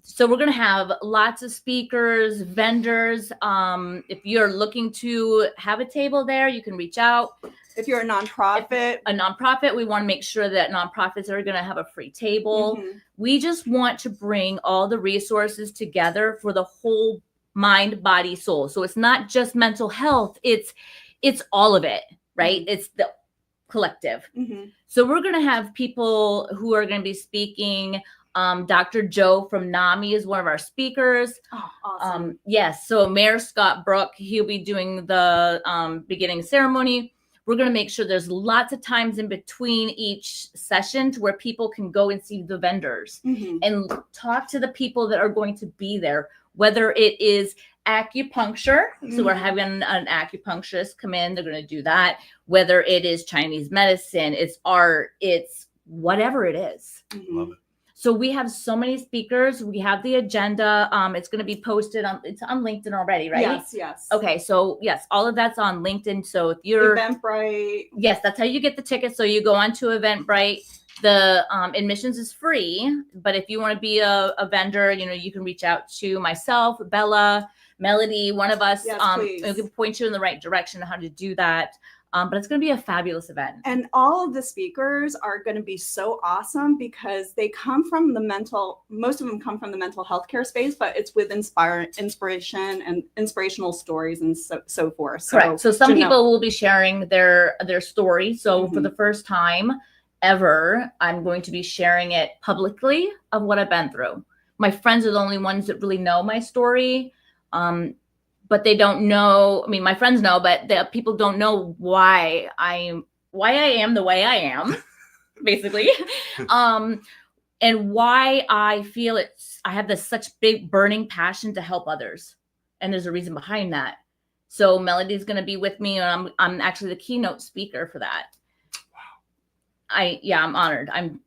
C: So we're going to have lots of speakers, vendors. If you're looking to have a table there, you can reach out.
B: If you're a nonprofit,
C: We want to make sure that nonprofits are going to have a free table. We just want to bring all the resources together for the whole mind, body, soul. So it's not just mental health. It's all of it, right? It's the collective. So we're going to have people who are going to be speaking. Dr. Joe from NAMI is one of our speakers.
B: Oh, awesome.
C: Yes. So Mayor Scott Brook, he'll be doing the beginning ceremony. We're going to make sure there's lots of times in between each session to where people can go and see the vendors and talk to the people that are going to be there, whether it is acupuncture. So we're having an acupuncturist come in. They're going to do that. Whether it is Chinese medicine, it's art, it's whatever it is.
A: Love it.
C: So we have so many speakers. We have the agenda. It's going to be posted it's on LinkedIn already, right?
B: Yes.
C: Okay. So yes, all of that's on LinkedIn. So if you're
B: Eventbrite.
C: yes, that's how you get the tickets. So you go onto Eventbrite. The admissions is free, but if you want to be a vendor, you can reach out to myself, Bella, Melodie, one of us.
B: Yes, please.
C: We can point you in the right direction on how to do that. But it's going to be a fabulous event.
B: And all of the speakers are going to be so awesome because they come from most of them come from the mental health care space, but it's with inspiration and inspirational stories and so forth.
C: Correct. So some people will be sharing their story. So for the first time ever, I'm going to be sharing it publicly of what I've been through. My friends are the only ones that really know my story. but they don't know. I mean, my friends know, but the people don't know why I am the way I am, basically. And why I feel I have this such big burning passion to help others. And there's a reason behind that. So Melodie's going to be with me, and I'm actually the keynote speaker for that. Wow. I'm honored. I'm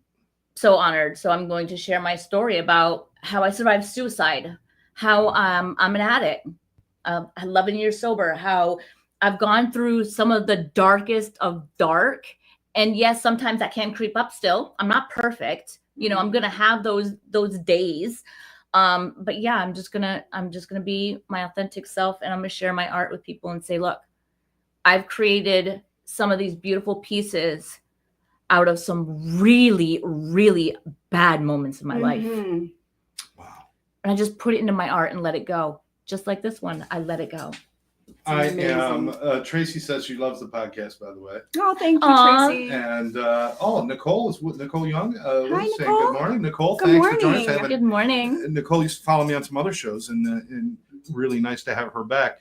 C: so honored. So I'm going to share my story about how I survived suicide, how I'm an addict, 11 years sober, how I've gone through some of the darkest of dark. And yes, sometimes that can creep up still. I'm not perfect. You know, I'm going to have those days. But yeah, I'm just gonna be my authentic self, and I'm gonna share my art with people and say, look, I've created some of these beautiful pieces out of some really, really bad moments in my life.
A: Wow.
C: And I just put it into my art and let it go. Just like this one, I let it go.
A: I am. Tracy says she loves the podcast, by the way.
B: Oh, thank you, Tracy.
A: And Nicole is with Nicole Young.
B: Hi,
A: saying
B: Nicole.
A: Good morning, Nicole.
B: Good
A: Thanks
B: morning.
A: for joining us.
C: Good morning.
A: Nicole used to follow me on some other shows, and really nice to have her back.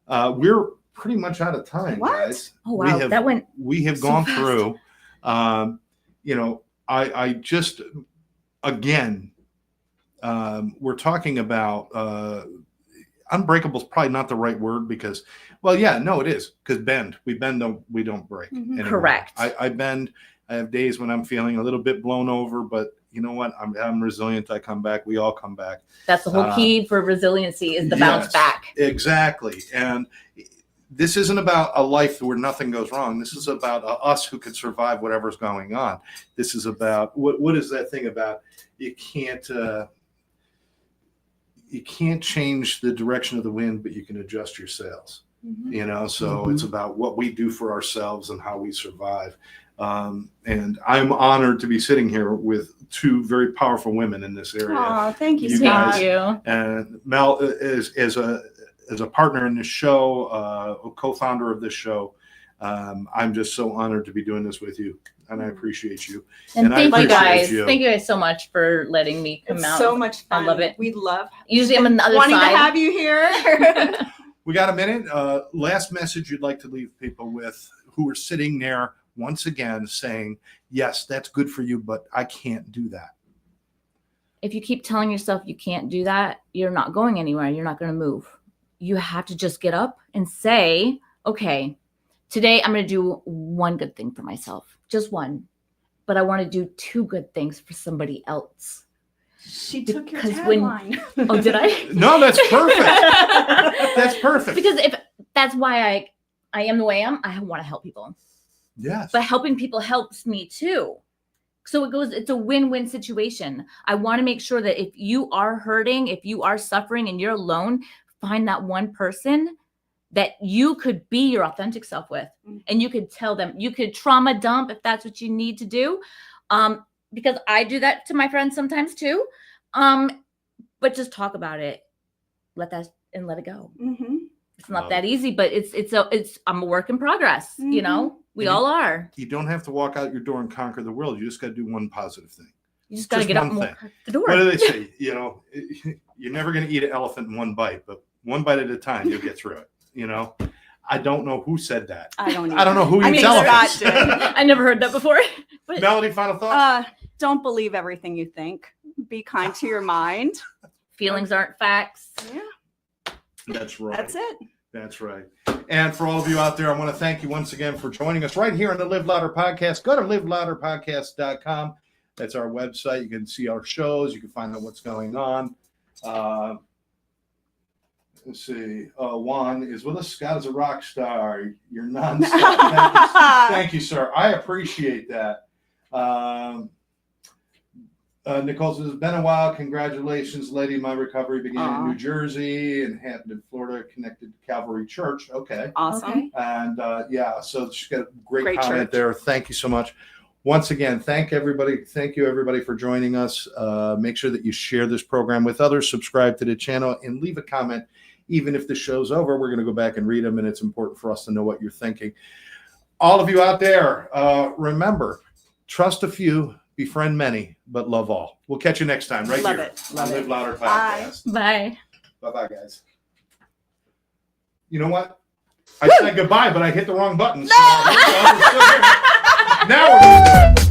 A: We're pretty much out of time, guys.
C: Oh wow,
A: we have
C: so
A: gone
C: fast.
A: through. I just again, we're talking about. Unbreakable is probably not the right word because, well, yeah, no, it is because we bend, we don't break. Anymore.
C: Correct.
A: I bend. I have days when I'm feeling a little bit blown over, but you know what? I'm resilient. I come back. We all come back.
C: That's the whole key for resiliency is the bounce back.
A: Exactly. And this isn't about a life where nothing goes wrong. This is about us who can survive whatever's going on. This is about what is that thing about? You can't change the direction of the wind, but you can adjust your sails. So it's about what we do for ourselves and how we survive. And I'm honored to be sitting here with two very powerful women in this area.
B: Oh, thank you,
A: guys.
C: Thank you.
A: And Mel is as a partner in this show, a co-founder of this show. I'm just so honored to be doing this with you, and I appreciate you.
C: And thank you guys.
A: You.
C: Thank you guys so much for letting me come out.
B: So much fun.
C: I love it.
B: We love.
C: Usually I'm on the other
B: wanting
C: side.
B: to have you here.
A: We got a minute. Last message you'd like to leave people with who are sitting there once again saying, yes, that's good for you, but I can't do that.
C: If you keep telling yourself you can't do that, you're not going anywhere. You're not going to move. You have to just get up and say, okay, today I'm going to do one good thing for myself, just one, but I want to do two good things for somebody else.
B: She took your
C: Because
B: tagline.
C: Oh, did I?
A: No, that's perfect. That's perfect.
C: Because if that's why I am the way I am, I want to help people.
A: Yes.
C: But helping people helps me too. So it's a win-win situation. I want to make sure that if you are hurting, if you are suffering and you're alone, find that one person that you could be your authentic self with. And you could tell them, you could trauma dump if that's what you need to do. Because I do that to my friends sometimes too. But just talk about it. Let it go. It's not that easy, but I'm a work in progress. You know, we all are.
A: You don't have to walk out your door and conquer the world. You just got to do one positive thing.
C: You just got to get up and walk out the door.
A: What do they say? You're never going to eat an elephant in one bite, but one bite at a time, you'll get through it. I don't know who said that.
B: I don't
A: know who eats elephants.
C: I never heard that before. But
A: Melodie, final thoughts?
B: Don't believe everything you think. Be kind to your mind.
C: Feelings aren't facts.
B: Yeah.
A: That's right.
B: That's it.
A: That's right. And for all of you out there, I want to thank you once again for joining us right here on the Live Louder Podcast. Go to livelouderpodcast.com. That's our website. You can see our shows. You can find out what's going on. Let's see. Juan is with us. Scott is a rock star. You're nonstop. Thank you, sir. I appreciate that. Nicole says, it's been a while. Congratulations, lady. My recovery began in New Jersey and happened in Florida, connected to Calvary Church. Okay.
B: Awesome.
C: Okay.
A: And so she's got a great comment
B: church
A: there. Thank you so much. Once again, thank you, everybody, for joining us. Make sure that you share this program with others, subscribe to the channel, and leave a comment. Even if the show's over, we're going to go back and read them, and it's important for us to know what you're thinking. All of you out there, remember, trust a few, befriend many, but love all. We'll catch you next time right
B: Love
A: here
B: it.
A: on Live Louder Podcast.
C: Bye.
A: Bye-bye, guys. You know what? I said goodbye, but I hit the wrong button. So now we're gonna do it.